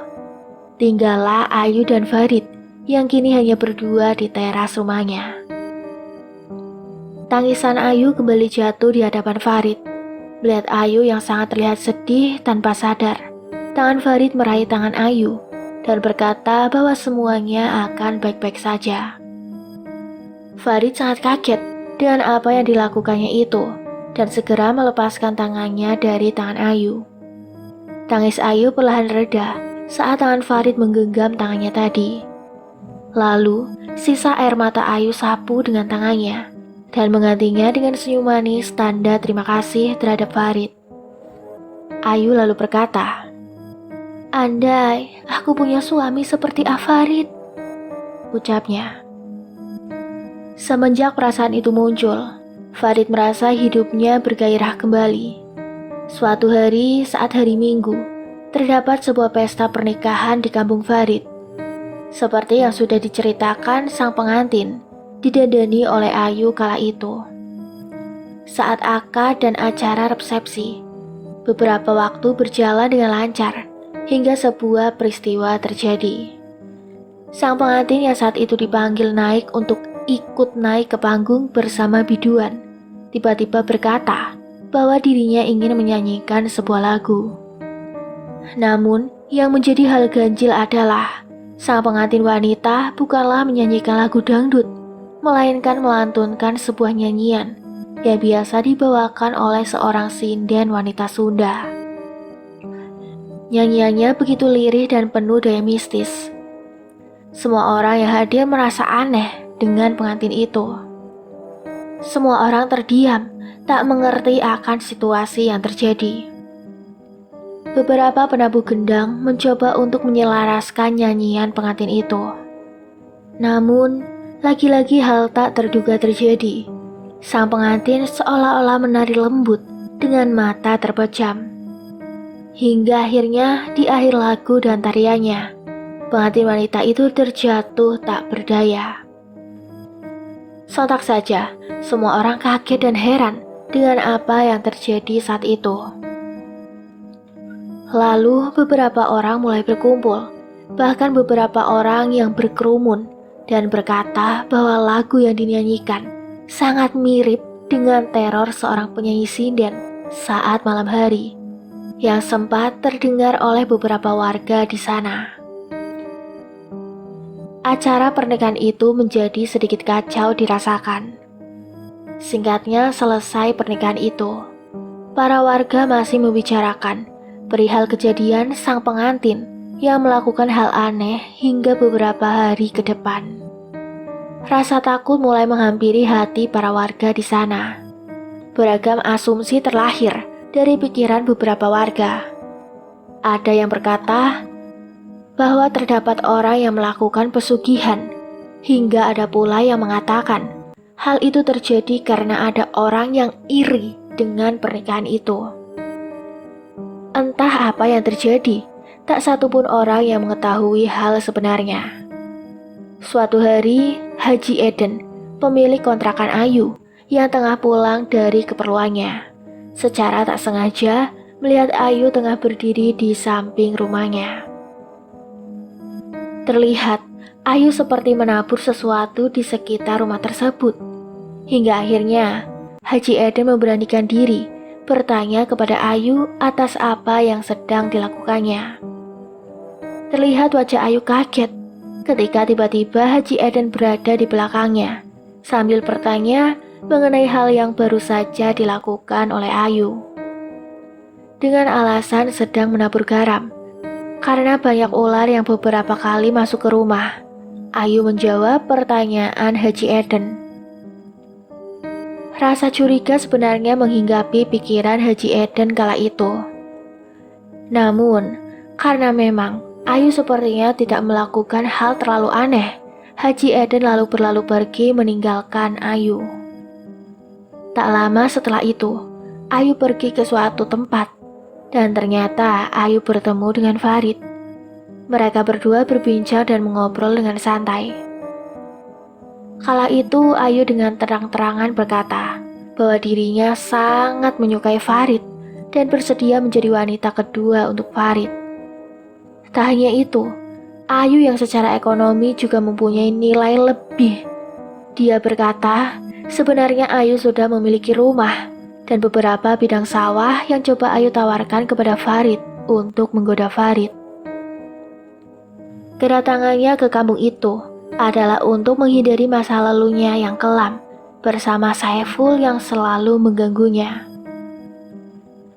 Tinggallah Ayu dan Farid yang kini hanya berdua di teras rumahnya. Tangisan Ayu kembali jatuh di hadapan Farid. Melihat Ayu yang sangat terlihat sedih tanpa sadar, tangan Farid meraih tangan Ayu dan berkata bahwa semuanya akan baik-baik saja. Farid sangat kaget dengan apa yang dilakukannya itu dan segera melepaskan tangannya dari tangan Ayu. Tangis Ayu perlahan reda saat tangan Farid menggenggam tangannya tadi. Lalu, sisa air mata Ayu sapu dengan tangannya dan menggantinya dengan senyum manis tanda terima kasih terhadap Farid. Ayu lalu berkata, "Andai aku punya suami seperti Farid," ucapnya. Semenjak perasaan itu muncul, Farid merasa hidupnya bergairah kembali. Suatu hari saat hari Minggu, terdapat sebuah pesta pernikahan di kampung Farid. Seperti yang sudah diceritakan, sang pengantin didandani oleh Ayu kala itu. Saat akad dan acara resepsi, beberapa waktu berjalan dengan lancar hingga sebuah peristiwa terjadi. Sang pengantin yang saat itu dipanggil naik untuk ikut naik ke panggung bersama biduan, tiba-tiba berkata bahwa dirinya ingin menyanyikan sebuah lagu. Namun, yang menjadi hal ganjil adalah sang pengantin wanita bukanlah menyanyikan lagu dangdut, melainkan melantunkan sebuah nyanyian yang biasa dibawakan oleh seorang sinden wanita Sunda. Nyanyiannya begitu lirih dan penuh daya mistis. Semua orang yang hadir merasa aneh dengan pengantin itu. Semua orang terdiam, tak mengerti akan situasi yang terjadi. Beberapa penabuh gendang mencoba untuk menyelaraskan nyanyian pengantin itu. Namun, lagi-lagi hal tak terduga terjadi. Sang pengantin seolah-olah menari lembut dengan mata terpejam. Hingga akhirnya di akhir lagu dan tariannya, pengantin wanita itu terjatuh tak berdaya. Sontak saja, semua orang kaget dan heran dengan apa yang terjadi saat itu. Lalu beberapa orang mulai berkumpul, bahkan beberapa orang yang berkerumun dan berkata bahwa lagu yang dinyanyikan sangat mirip dengan teror seorang penyanyi sinden saat malam hari yang sempat terdengar oleh beberapa warga di sana. Acara pernikahan itu menjadi sedikit kacau dirasakan. Singkatnya, selesai pernikahan itu, para warga masih membicarakan perihal kejadian sang pengantin yang melakukan hal aneh hingga beberapa hari ke depan. Rasa takut mulai menghampiri hati para warga di sana. Beragam asumsi terlahir dari pikiran beberapa warga. Ada yang berkata bahwa terdapat orang yang melakukan pesugihan, hingga ada pula yang mengatakan hal itu terjadi karena ada orang yang iri dengan pernikahan itu. Entah apa yang terjadi, tak satupun orang yang mengetahui hal sebenarnya. Suatu hari, Haji Eden, pemilik kontrakan Ayu, yang tengah pulang dari keperluannya, secara tak sengaja melihat Ayu tengah berdiri di samping rumahnya. Terlihat Ayu seperti menabur sesuatu di sekitar rumah tersebut. Hingga akhirnya Haji Eden memberanikan diri bertanya kepada Ayu atas apa yang sedang dilakukannya. Terlihat wajah Ayu kaget ketika tiba-tiba Haji Eden berada di belakangnya sambil bertanya mengenai hal yang baru saja dilakukan oleh Ayu. Dengan alasan sedang menabur garam, karena banyak ular yang beberapa kali masuk ke rumah, Ayu menjawab pertanyaan Haji Eden. Rasa curiga sebenarnya menghinggapi pikiran Haji Eden kala itu. Namun, karena memang Ayu sepertinya tidak melakukan hal terlalu aneh, Haji Eden lalu berlalu pergi meninggalkan Ayu. Tak lama setelah itu, Ayu pergi ke suatu tempat. Dan ternyata Ayu bertemu dengan Farid. Mereka berdua berbincang dan mengobrol dengan santai. Kala itu Ayu dengan terang-terangan berkata bahwa dirinya sangat menyukai Farid dan bersedia menjadi wanita kedua untuk Farid. Tak hanya itu, Ayu yang secara ekonomi juga mempunyai nilai lebih. Dia berkata sebenarnya Ayu sudah memiliki rumah dan beberapa bidang sawah yang coba Ayu tawarkan kepada Farid untuk menggoda Farid. Kedatangannya ke kampung itu adalah untuk menghindari masa lalunya yang kelam bersama Saiful yang selalu mengganggunya.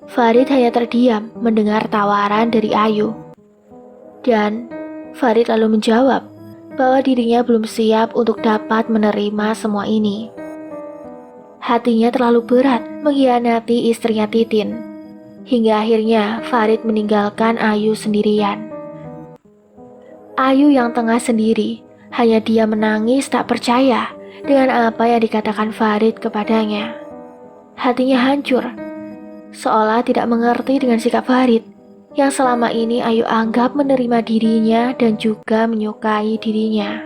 Farid hanya terdiam mendengar tawaran dari Ayu. Dan Farid lalu menjawab bahwa dirinya belum siap untuk dapat menerima semua ini. Hatinya terlalu berat mengkhianati istrinya Titin. Hingga akhirnya Farid meninggalkan Ayu sendirian. Ayu yang tengah sendiri, hanya dia menangis tak percaya dengan apa yang dikatakan Farid kepadanya. Hatinya hancur, seolah tidak mengerti dengan sikap Farid yang selama ini Ayu anggap menerima dirinya dan juga menyukai dirinya.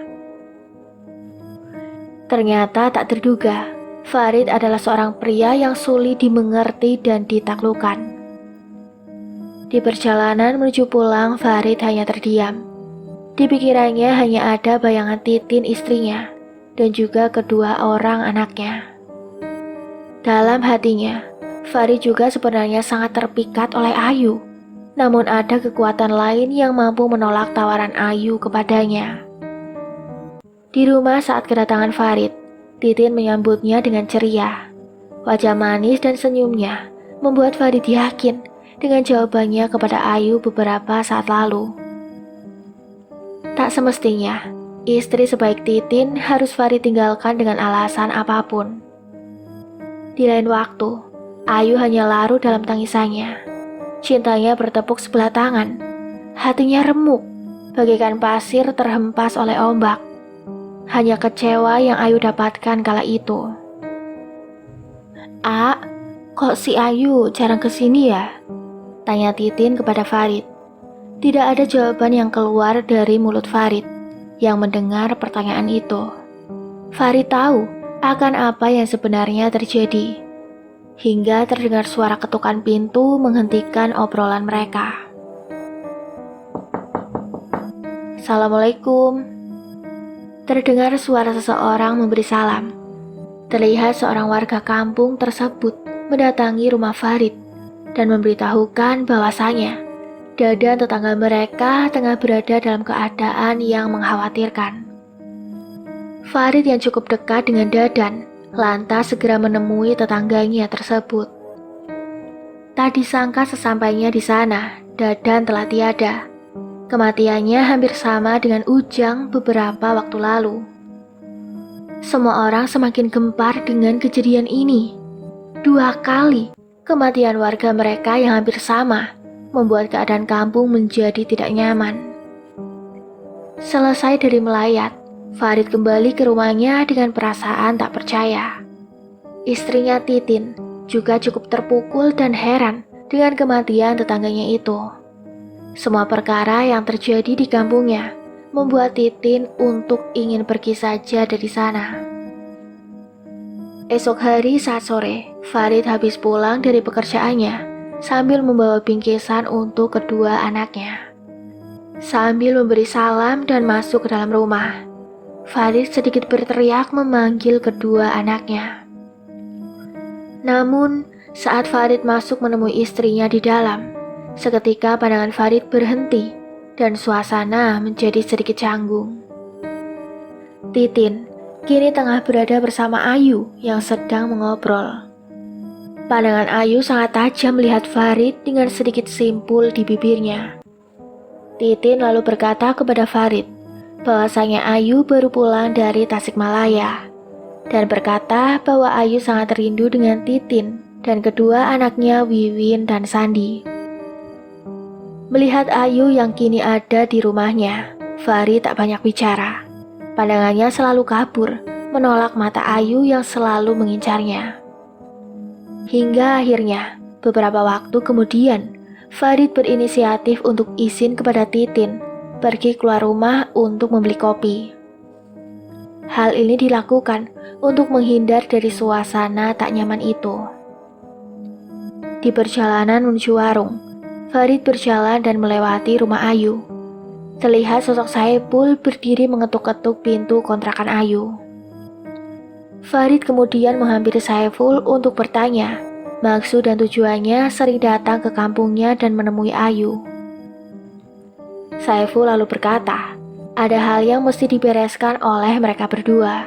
Ternyata tak terduga, Farid adalah seorang pria yang sulit dimengerti dan ditaklukkan. Di perjalanan menuju pulang, Farid hanya terdiam. Di pikirannya hanya ada bayangan Titin istrinya dan juga kedua orang anaknya. Dalam hatinya, Farid juga sebenarnya sangat terpikat oleh Ayu. Namun ada kekuatan lain yang mampu menolak tawaran Ayu kepadanya. Di rumah saat kedatangan Farid, Titin menyambutnya dengan ceria. Wajah manis dan senyumnya membuat Farid yakin dengan jawabannya kepada Ayu beberapa saat lalu. Tak semestinya, istri sebaik Titin harus Farid tinggalkan dengan alasan apapun. Di lain waktu, Ayu hanya larut dalam tangisannya. Cintanya bertepuk sebelah tangan. Hatinya remuk, bagaikan pasir terhempas oleh ombak. Hanya kecewa yang Ayu dapatkan kala itu. Kok si Ayu jarang kesini ya? Tanya Titin kepada Farid. Tidak ada jawaban yang keluar dari mulut Farid yang mendengar pertanyaan itu. Farid tahu akan apa yang sebenarnya terjadi. Hingga terdengar suara ketukan pintu menghentikan obrolan mereka. Assalamualaikum. Terdengar suara seseorang memberi salam. Terlihat seorang warga kampung tersebut mendatangi rumah Farid dan memberitahukan bahwasanya Dadan tetangga mereka tengah berada dalam keadaan yang mengkhawatirkan. Farid yang cukup dekat dengan Dadan lantas segera menemui tetangganya tersebut. Tak disangka sesampainya di sana, Dadan telah tiada. Kematiannya hampir sama dengan Ujang beberapa waktu lalu. Semua orang semakin gempar dengan kejadian ini. 2 kali kematian warga mereka yang hampir sama membuat keadaan kampung menjadi tidak nyaman. Selesai dari melayat, Farid kembali ke rumahnya dengan perasaan tak percaya. Istrinya Titin juga cukup terpukul dan heran dengan kematian tetangganya itu. Semua perkara yang terjadi di kampungnya membuat Titin untuk ingin pergi saja dari sana. Esok hari saat sore, Farid habis pulang dari pekerjaannya sambil membawa bingkisan untuk kedua anaknya. Sambil memberi salam dan masuk ke dalam rumah, Farid sedikit berteriak memanggil kedua anaknya. Namun, saat Farid masuk menemui istrinya di dalam, seketika pandangan Farid berhenti dan suasana menjadi sedikit canggung. Titin kini tengah berada bersama Ayu yang sedang mengobrol. Pandangan Ayu sangat tajam melihat Farid dengan sedikit simpul di bibirnya. Titin lalu berkata kepada Farid bahwasanya Ayu baru pulang dari Tasikmalaya dan berkata bahwa Ayu sangat rindu dengan Titin dan kedua anaknya Wiwin dan Sandi. Melihat Ayu yang kini ada di rumahnya, Farid tak banyak bicara. Pandangannya selalu kabur, menolak mata Ayu yang selalu mengincarnya. Hingga akhirnya, beberapa waktu kemudian, Farid berinisiatif untuk izin kepada Titin pergi keluar rumah untuk membeli kopi. Hal ini dilakukan untuk menghindar dari suasana tak nyaman itu. Di perjalanan menuju warung, Farid berjalan dan melewati rumah Ayu. Terlihat sosok Saipul berdiri mengetuk-ketuk pintu kontrakan Ayu. Farid kemudian menghampiri Saiful untuk bertanya maksud dan tujuannya sering datang ke kampungnya dan menemui Ayu. Saiful lalu berkata, ada hal yang mesti dibereskan oleh mereka berdua.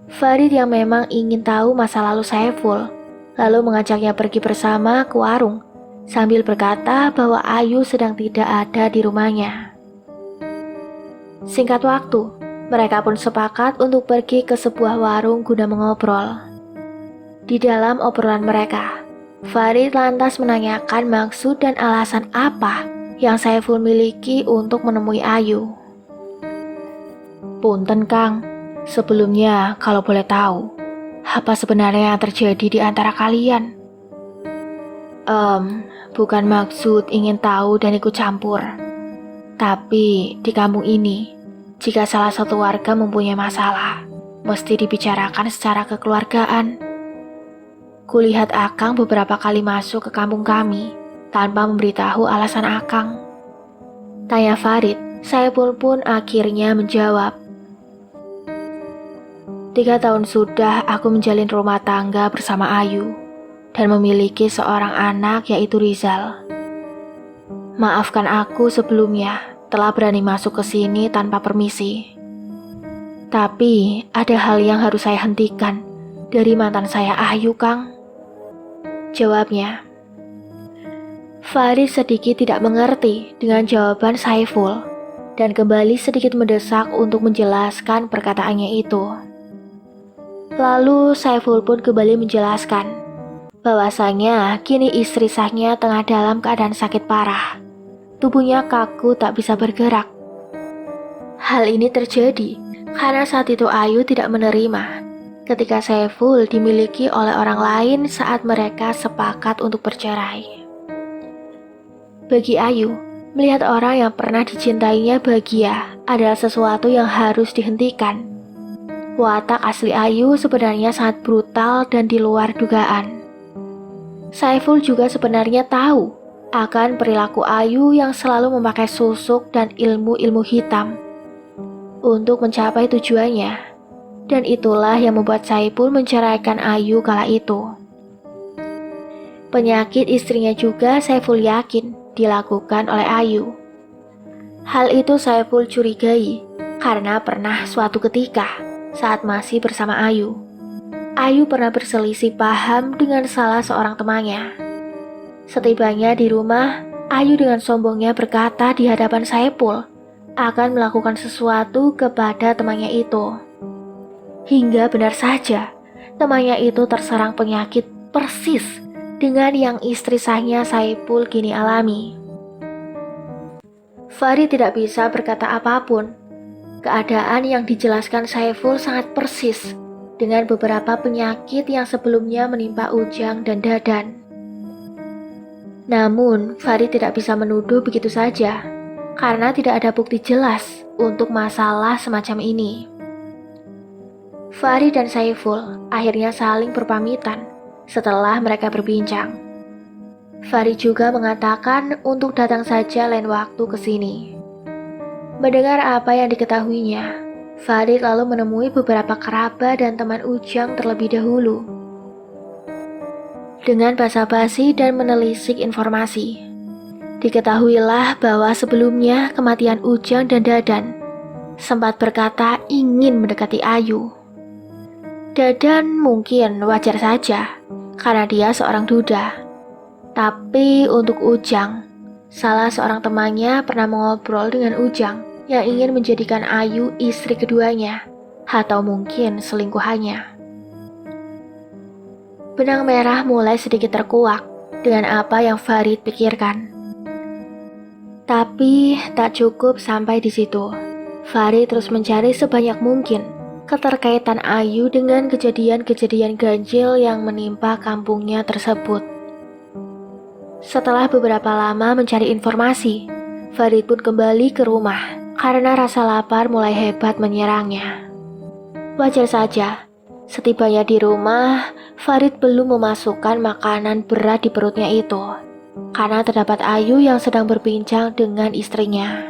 Farid yang memang ingin tahu masa lalu Saiful, lalu mengajaknya pergi bersama ke warung, sambil berkata bahwa Ayu sedang tidak ada di rumahnya. Singkat waktu, mereka pun sepakat untuk pergi ke sebuah warung guna mengobrol. Di dalam obrolan mereka, Farid lantas menanyakan maksud dan alasan apa yang Saiful miliki untuk menemui Ayu. Punten Kang, sebelumnya kalau boleh tahu, apa sebenarnya yang terjadi di antara kalian? Bukan maksud ingin tahu dan ikut campur. Tapi di kampung ini, jika salah satu warga mempunyai masalah, mesti dibicarakan secara kekeluargaan. Kulihat Akang beberapa kali masuk ke kampung kami tanpa memberitahu alasan Akang. Tanya Farid, Saiful pun akhirnya menjawab. 3 tahun sudah aku menjalin rumah tangga bersama Ayu dan memiliki seorang anak yaitu Rizal. Maafkan aku sebelumnya telah berani masuk ke sini tanpa permisi. Tapi ada hal yang harus saya hentikan dari mantan saya Ayu, Kang. Jawabnya. Farid sedikit tidak mengerti dengan jawaban Saiful dan kembali sedikit mendesak untuk menjelaskan perkataannya itu. Lalu Saiful pun kembali menjelaskan bahwasanya kini istri sahnya tengah dalam keadaan sakit parah. Tubuhnya kaku tak bisa bergerak. Hal ini terjadi karena saat itu Ayu tidak menerima ketika Saiful dimiliki oleh orang lain saat mereka sepakat untuk bercerai. Bagi Ayu, melihat orang yang pernah dicintainya bahagia adalah sesuatu yang harus dihentikan. Watak asli Ayu sebenarnya sangat brutal dan di luar dugaan. Saiful juga sebenarnya tahu akan perilaku Ayu yang selalu memakai susuk dan ilmu-ilmu hitam untuk mencapai tujuannya. Dan itulah yang membuat Saiful menceraikan Ayu kala itu. Penyakit istrinya juga Saiful yakin dilakukan oleh Ayu. Hal itu Saiful curigai karena pernah suatu ketika saat masih bersama Ayu pernah berselisih paham dengan salah seorang temannya. Setibanya di rumah, Ayu dengan sombongnya berkata di hadapan Saiful akan melakukan sesuatu kepada temannya itu. Hingga benar saja, temannya itu terserang penyakit persis dengan yang istri sahnya Saiful kini alami. Farid tidak bisa berkata apapun. Keadaan yang dijelaskan Saiful sangat persis dengan beberapa penyakit yang sebelumnya menimpa Ujang dan Dadan. Namun, Farid tidak bisa menuduh begitu saja karena tidak ada bukti jelas untuk masalah semacam ini. Farid dan Saiful akhirnya saling berpamitan setelah mereka berbincang. Farid juga mengatakan untuk datang saja lain waktu ke sini. Mendengar apa yang diketahuinya, Farid lalu menemui beberapa kerabat dan teman Ujang terlebih dahulu. Dengan basa-basi dan menelisik informasi, diketahuilah bahwa sebelumnya kematian Ujang dan Dadan sempat berkata ingin mendekati Ayu. Dadan mungkin wajar saja karena dia seorang duda. Tapi untuk Ujang, salah seorang temannya pernah mengobrol dengan Ujang yang ingin menjadikan Ayu istri keduanya, atau mungkin selingkuhannya. Benang merah mulai sedikit terkuak dengan apa yang Farid pikirkan. Tapi tak cukup sampai di situ. Farid terus mencari sebanyak mungkin keterkaitan Ayu dengan kejadian-kejadian ganjil yang menimpa kampungnya tersebut. Setelah beberapa lama mencari informasi, Farid pun kembali ke rumah karena rasa lapar mulai hebat menyerangnya. Wajar saja, setibanya di rumah, Farid belum memasukkan makanan berat di perutnya itu karena terdapat Ayu yang sedang berbincang dengan istrinya.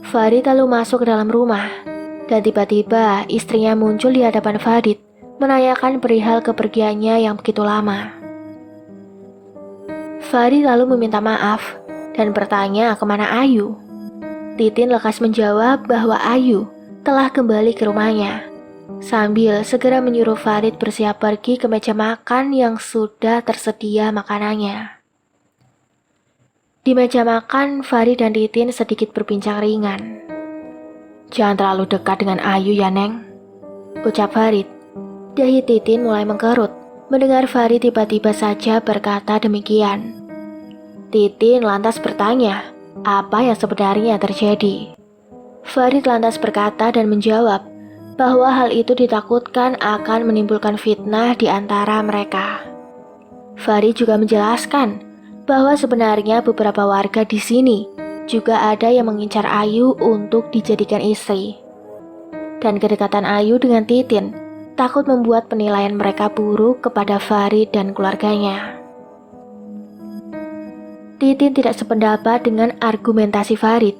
Farid lalu masuk ke dalam rumah. Dan tiba-tiba istrinya muncul di hadapan Farid, menanyakan perihal kepergiannya yang begitu lama. Farid lalu meminta maaf dan bertanya kemana Ayu. Titin lekas menjawab bahwa Ayu telah kembali ke rumahnya, sambil segera menyuruh Farid bersiap pergi ke meja makan yang sudah tersedia makanannya. Di meja makan, Farid dan Titin sedikit berbincang ringan. "Jangan terlalu dekat dengan Ayu ya, Neng," ucap Farid. Dahi Titin mulai mengkerut mendengar Farid tiba-tiba saja berkata demikian. Titin lantas bertanya, apa yang sebenarnya terjadi? Farid lantas berkata dan menjawab bahwa hal itu ditakutkan akan menimbulkan fitnah di antara mereka. Farid juga menjelaskan bahwa sebenarnya beberapa warga di sini juga ada yang mengincar Ayu untuk dijadikan istri. Dan kedekatan Ayu dengan Titin takut membuat penilaian mereka buruk kepada Farid dan keluarganya. Titin tidak sependapat dengan argumentasi Farid.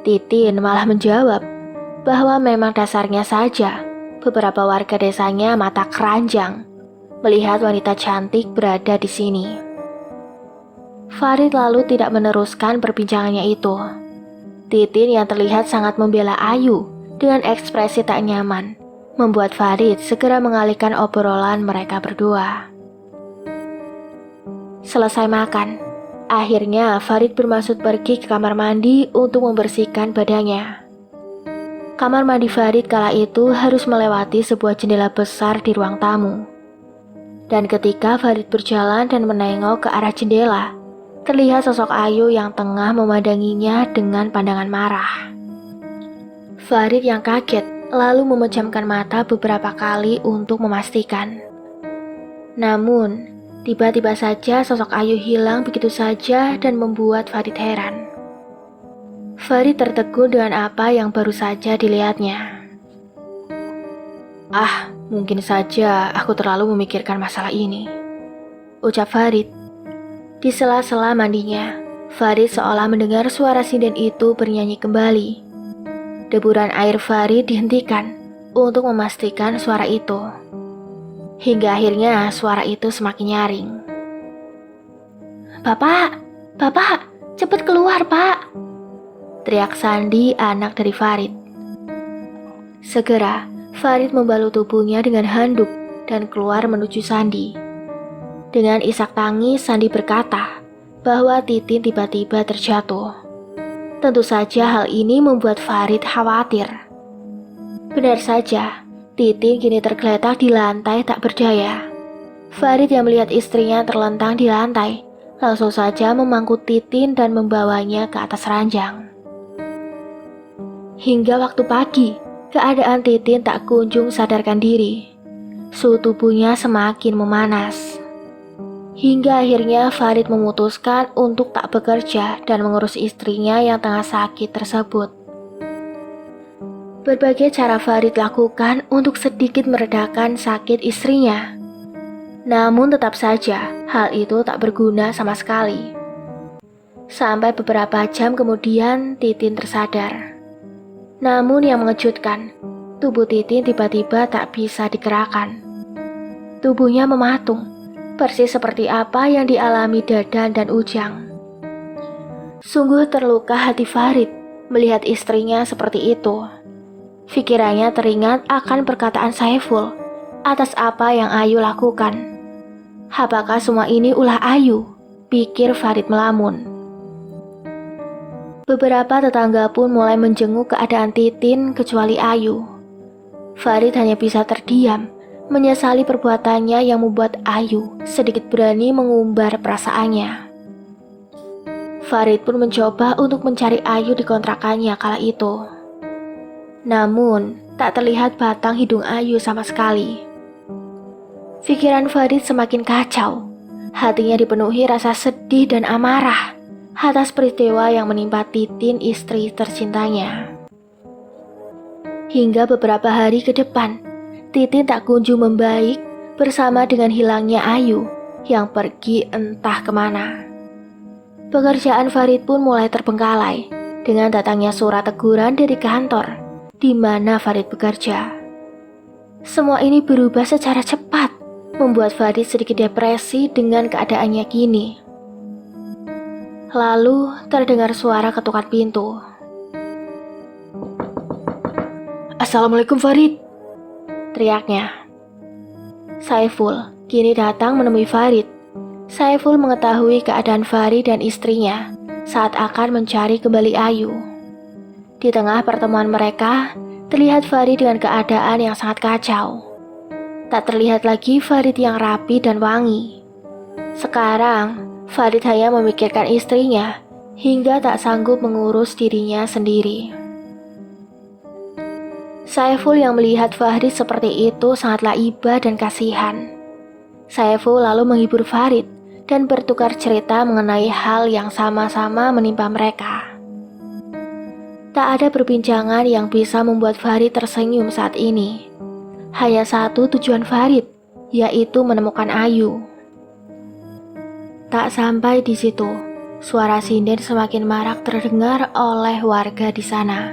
Titin malah menjawab bahwa memang dasarnya saja beberapa warga desanya mata keranjang melihat wanita cantik berada di sini. Farid lalu tidak meneruskan perbincangannya itu. Titin yang terlihat sangat membela Ayu dengan ekspresi tak nyaman membuat Farid segera mengalihkan obrolan mereka berdua. Selesai makan, Akhirnya Farid bermaksud pergi ke kamar mandi untuk membersihkan badannya. Kamar mandi Farid kala itu harus melewati sebuah jendela besar di ruang tamu. Dan ketika Farid berjalan dan menengok ke arah jendela, terlihat sosok Ayu yang tengah memandanginya dengan pandangan marah. Farid yang kaget lalu memejamkan mata beberapa kali untuk memastikan. Namun, tiba-tiba saja sosok Ayu hilang begitu saja dan membuat Farid heran. Farid tertegun dengan apa yang baru saja dilihatnya. Mungkin saja aku terlalu memikirkan masalah ini, ucap Farid. Di sela-sela mandinya, Farid seolah mendengar suara sinden itu bernyanyi kembali. Deburan air Farid dihentikan untuk memastikan suara itu. Hingga akhirnya suara itu semakin nyaring. Bapak, cepat keluar, Pak!" teriak Sandi, anak dari Farid. Segera, Farid membalut tubuhnya dengan handuk dan keluar menuju Sandi. Dengan isak tangis, Sandi berkata bahwa Titin tiba-tiba terjatuh. Tentu saja hal ini membuat Farid khawatir. Benar saja, Titin kini tergeletak di lantai tak berdaya. Farid yang melihat istrinya terlentang di lantai, langsung saja memangkut Titin dan membawanya ke atas ranjang. Hingga waktu pagi, keadaan Titin tak kunjung sadarkan diri. Suhu tubuhnya semakin memanas. Hingga akhirnya Farid memutuskan untuk tak bekerja dan mengurus istrinya yang tengah sakit tersebut. Berbagai cara Farid lakukan untuk sedikit meredakan sakit istrinya. Namun tetap saja hal itu tak berguna sama sekali. Sampai beberapa jam kemudian Titin tersadar. Namun yang mengejutkan, tubuh Titin tiba-tiba tak bisa digerakkan. Tubuhnya mematung, persis seperti apa yang dialami Dadan dan Ujang. Sungguh terluka hati Farid melihat istrinya seperti itu. Pikirannya teringat akan perkataan Saiful atas apa yang Ayu lakukan. Apakah semua ini ulah Ayu? Pikir Farid melamun. Beberapa tetangga pun mulai menjenguk keadaan Titin kecuali Ayu. Farid hanya bisa terdiam, menyesali perbuatannya yang membuat Ayu sedikit berani mengumbar perasaannya. Farid pun mencoba untuk mencari Ayu di kontrakannya kala itu. Namun, tak terlihat batang hidung Ayu sama sekali. Pikiran Farid semakin kacau. Hatinya dipenuhi rasa sedih dan amarah atas peristiwa yang menimpa Titin, istri tercintanya. Hingga beberapa hari ke depan, Titin tak kunjung membaik bersama dengan hilangnya Ayu yang pergi entah kemana. Pekerjaan Farid pun mulai terbengkalai dengan datangnya surat teguran dari kantor di mana Farid bekerja. Semua ini berubah secara cepat, membuat Farid sedikit depresi dengan keadaannya kini. Lalu terdengar suara ketukan pintu. "Assalamualaikum Farid," teriaknya. Saiful kini datang menemui Farid. Saiful mengetahui keadaan Farid dan istrinya saat akan mencari kembali Ayu. Di tengah pertemuan mereka, terlihat Farid dengan keadaan yang sangat kacau. Tak terlihat lagi Farid yang rapi dan wangi. Sekarang, Farid hanya memikirkan istrinya hingga tak sanggup mengurus dirinya sendiri. Saiful yang melihat Farid seperti itu sangatlah iba dan kasihan. Saiful lalu menghibur Farid dan bertukar cerita mengenai hal yang sama-sama menimpa mereka. Tak ada perbincangan yang bisa membuat Farid tersenyum saat ini. Hanya satu tujuan Farid, yaitu menemukan Ayu. Tak sampai di situ, suara sinden semakin marak terdengar oleh warga di sana.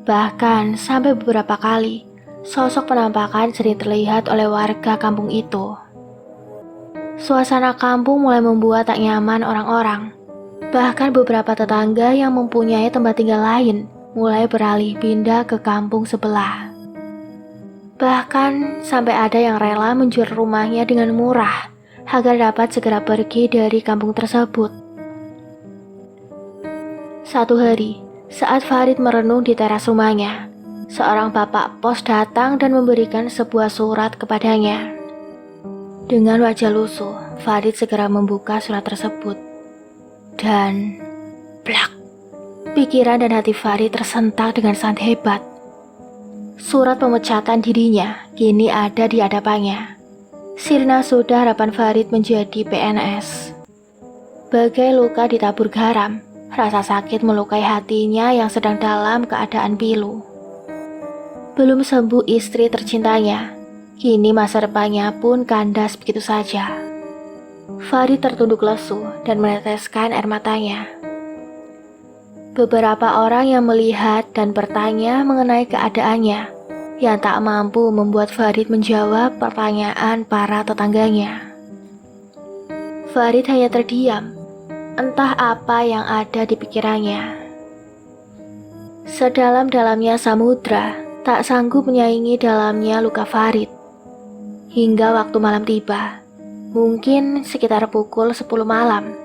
Bahkan sampai beberapa kali, sosok penampakan sering terlihat oleh warga kampung itu. Suasana kampung mulai membuat tak nyaman orang-orang. Bahkan beberapa tetangga yang mempunyai tempat tinggal lain mulai beralih pindah ke kampung sebelah. Bahkan sampai ada yang rela menjual rumahnya dengan murah agar dapat segera pergi dari kampung tersebut. Suatu hari, saat Farid merenung di teras rumahnya, seorang bapak pos datang dan memberikan sebuah surat kepadanya. Dengan wajah lusuh, Farid segera membuka surat tersebut. Dan plak, pikiran dan hati Farid tersentak dengan sangat hebat. Surat pemecatan dirinya kini ada di hadapannya. Sirna sudah harapan Farid menjadi PNS. Bagai luka ditabur garam, rasa sakit melukai hatinya yang sedang dalam keadaan pilu. Belum sembuh istri tercintanya, kini masa depannya pun kandas begitu saja. Farid tertunduk lesu dan meneteskan air matanya. Beberapa orang yang melihat dan bertanya mengenai keadaannya, yang tak mampu membuat Farid menjawab pertanyaan para tetangganya. Farid hanya terdiam, entah apa yang ada di pikirannya. Sedalam-dalamnya samudra tak sanggup menyaingi dalamnya luka Farid. Hingga waktu malam tiba, mungkin sekitar pukul 10 malam,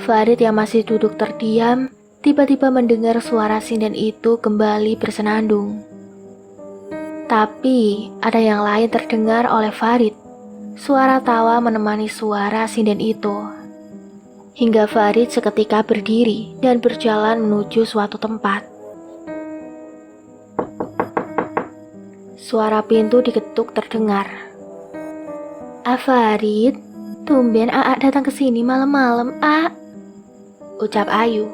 Farid yang masih duduk terdiam tiba-tiba mendengar suara sinden itu kembali bersenandung. Tapi ada yang lain terdengar oleh Farid, suara tawa menemani suara sinden itu. Hingga Farid seketika berdiri dan berjalan menuju suatu tempat. Suara pintu diketuk terdengar. Farid, tumben Aa datang ke sini malam-malam, A. Ucap Ayu.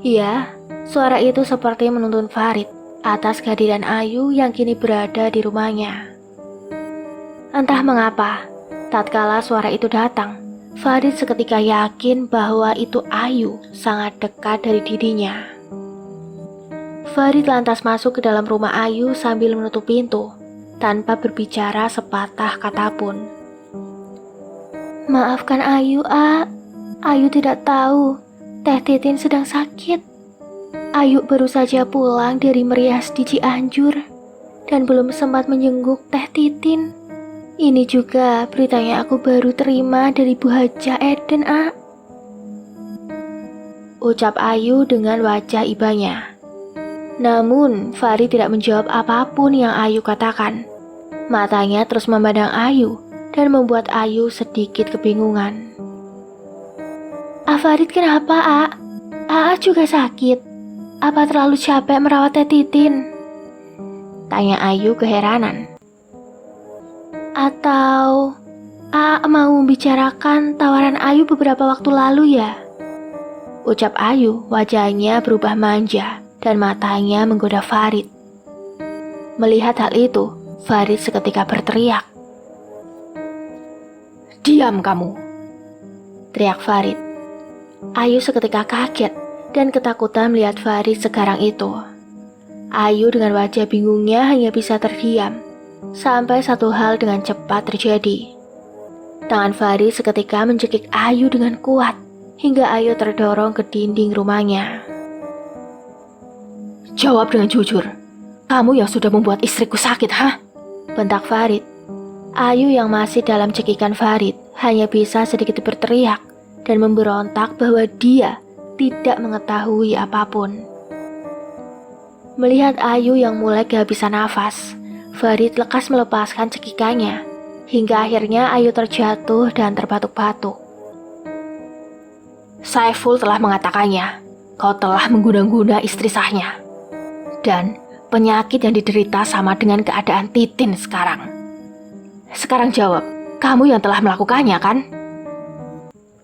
Iya, suara itu seperti menuntun Farid atas kehadiran Ayu yang kini berada di rumahnya. Entah mengapa, tatkala suara itu datang, Farid seketika yakin bahwa itu Ayu sangat dekat dari dirinya. Farid lantas masuk ke dalam rumah Ayu sambil menutup pintu, tanpa berbicara sepatah kata pun. Maafkan Ayu, A. Ayu tidak tahu, Teh Titin sedang sakit. Ayu baru saja pulang dari merias di Cianjur, dan belum sempat menjenguk Teh Titin. Ini juga beritanya aku baru terima dari Bu Haja Eden, A. Ucap Ayu dengan wajah ibanya. Namun, Farid tidak menjawab apapun yang Ayu katakan. Matanya terus memandang Ayu dan membuat Ayu sedikit kebingungan. Farid kenapa, A? A juga sakit. Apa terlalu capek merawat Teh Titin? Tanya Ayu keheranan. Atau A mau membicarakan tawaran Ayu beberapa waktu lalu ya? Ucap Ayu, wajahnya berubah manja dan matanya menggoda Farid. Melihat hal itu, Farid seketika berteriak. Diam kamu! Teriak Farid. Ayu seketika kaget dan ketakutan melihat Farid sekarang itu. Ayu dengan wajah bingungnya hanya bisa terdiam. Sampai satu hal dengan cepat terjadi. Tangan Farid seketika mencekik Ayu dengan kuat, hingga Ayu terdorong ke dinding rumahnya. Jawab dengan jujur, kamu yang sudah membuat istriku sakit, ha? Bentak Farid. Ayu yang masih dalam cekikan Farid hanya bisa sedikit berteriak dan memberontak bahwa dia tidak mengetahui apapun. Melihat Ayu yang mulai kehabisan nafas, Farid lekas melepaskan cekikannya, hingga akhirnya Ayu terjatuh dan terbatuk-batuk. Saiful telah mengatakannya, kau telah mengguna-guna istri sahnya. Dan penyakit yang diderita sama dengan keadaan Titin sekarang. Sekarang jawab, kamu yang telah melakukannya kan?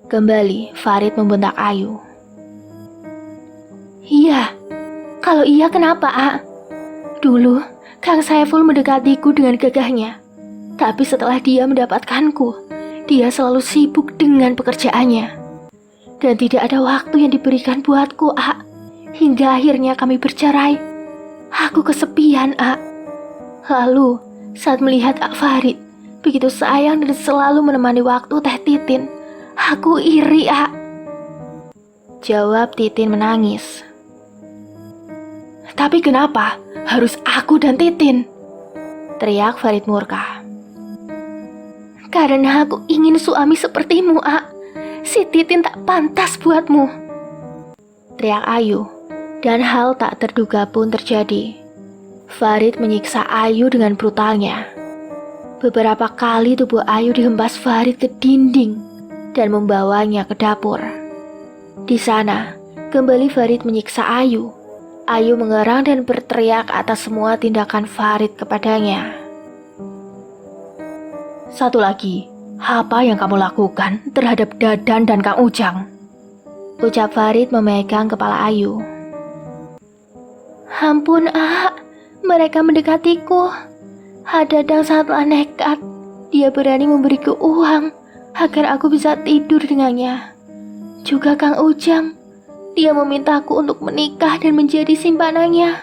Kembali Farid membentak Ayu. Iya, kalau iya kenapa, A? Dulu Kang Saiful mendekatiku dengan gagahnya. Tapi setelah dia mendapatkanku, dia selalu sibuk dengan pekerjaannya. Dan tidak ada waktu yang diberikan buatku, A. Hingga akhirnya kami bercerai. Aku kesepian, A. Lalu, saat melihat A Farid, begitu sayang dan selalu menemani waktu Teh Titin, aku iri, A. Jawab Titin menangis. Tapi kenapa harus aku dan Titin? Teriak Farid murka. Karena aku ingin suami sepertimu, A. Si Titin tak pantas buatmu. teriak Ayu. Dan hal tak terduga pun terjadi. Farid menyiksa Ayu dengan brutalnya. Beberapa kali tubuh Ayu dihempas Farid ke dinding dan membawanya ke dapur. Di sana, kembali Farid menyiksa Ayu. Ayu mengerang dan berteriak atas semua tindakan Farid kepadanya. Satu lagi, apa yang kamu lakukan terhadap Dadan dan Kang Ujang? Ucap Farid memegang kepala Ayu. Ampun, mereka mendekatiku. Dadang sangatlah nekat. Dia berani memberiku uang agar aku bisa tidur dengannya. Juga Kang Ujang, dia memintaku untuk menikah dan menjadi simpanannya.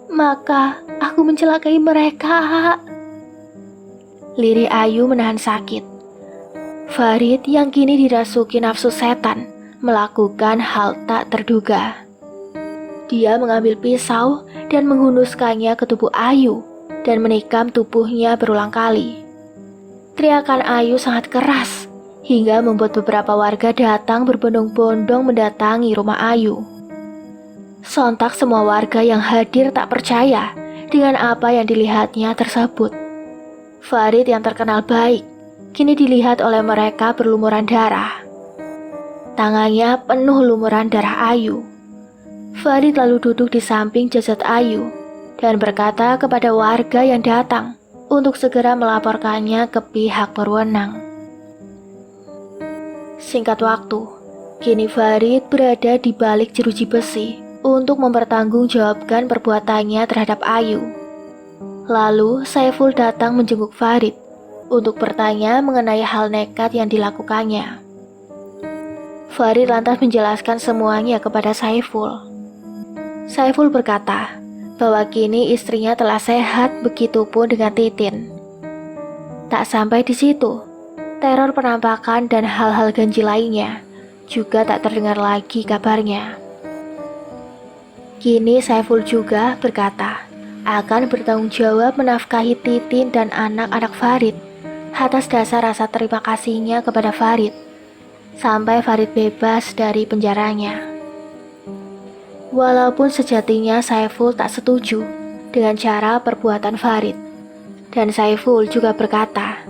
Maka aku mencelakai mereka. Lirih Ayu menahan sakit. Farid yang kini dirasuki nafsu setan melakukan hal tak terduga. Dia mengambil pisau dan menghunuskannya ke tubuh Ayu dan menikam tubuhnya berulang kali. Teriakan Ayu sangat keras hingga membuat beberapa warga datang berbondong-bondong mendatangi rumah Ayu. Sontak semua warga yang hadir tak percaya dengan apa yang dilihatnya tersebut. Farid yang terkenal baik kini dilihat oleh mereka berlumuran darah. Tangannya penuh lumuran darah Ayu. Farid lalu duduk di samping jasad Ayu dan berkata kepada warga yang datang untuk segera melaporkannya ke pihak berwenang. Singkat waktu, kini Farid berada di balik jeruji besi untuk mempertanggungjawabkan perbuatannya terhadap Ayu. Lalu Saiful datang menjenguk Farid untuk bertanya mengenai hal nekat yang dilakukannya. Farid lantas menjelaskan semuanya kepada Saiful. Saiful berkata bahwa kini istrinya telah sehat, begitupun dengan Titin. Tak sampai di situ, teror penampakan dan hal-hal ganjil lainnya juga tak terdengar lagi kabarnya. Kini Saiful juga berkata akan bertanggung jawab menafkahi Titin dan anak-anak Farid atas dasar rasa terima kasihnya kepada Farid sampai Farid bebas dari penjaranya. Walaupun sejatinya Saiful tak setuju dengan cara perbuatan Farid. Dan Saiful juga berkata,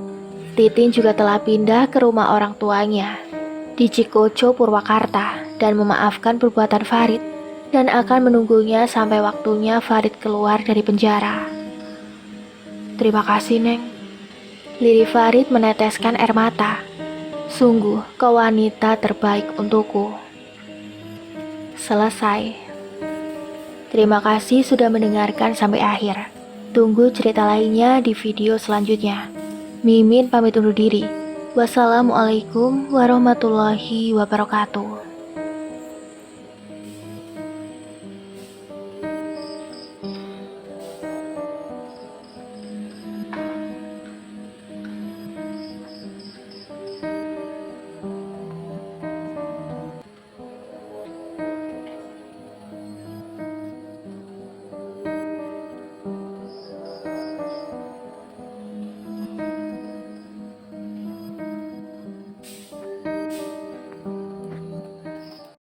Titin juga telah pindah ke rumah orang tuanya di Cikoco, Purwakarta dan memaafkan perbuatan Farid dan akan menunggunya sampai waktunya Farid keluar dari penjara. Terima kasih, Neng. Lirih Farid meneteskan air mata. Sungguh kau wanita terbaik untukku. Selesai. Terima kasih sudah mendengarkan sampai akhir. Tunggu cerita lainnya di video selanjutnya. Mimin pamit undur diri. Wassalamualaikum warahmatullahi wabarakatuh.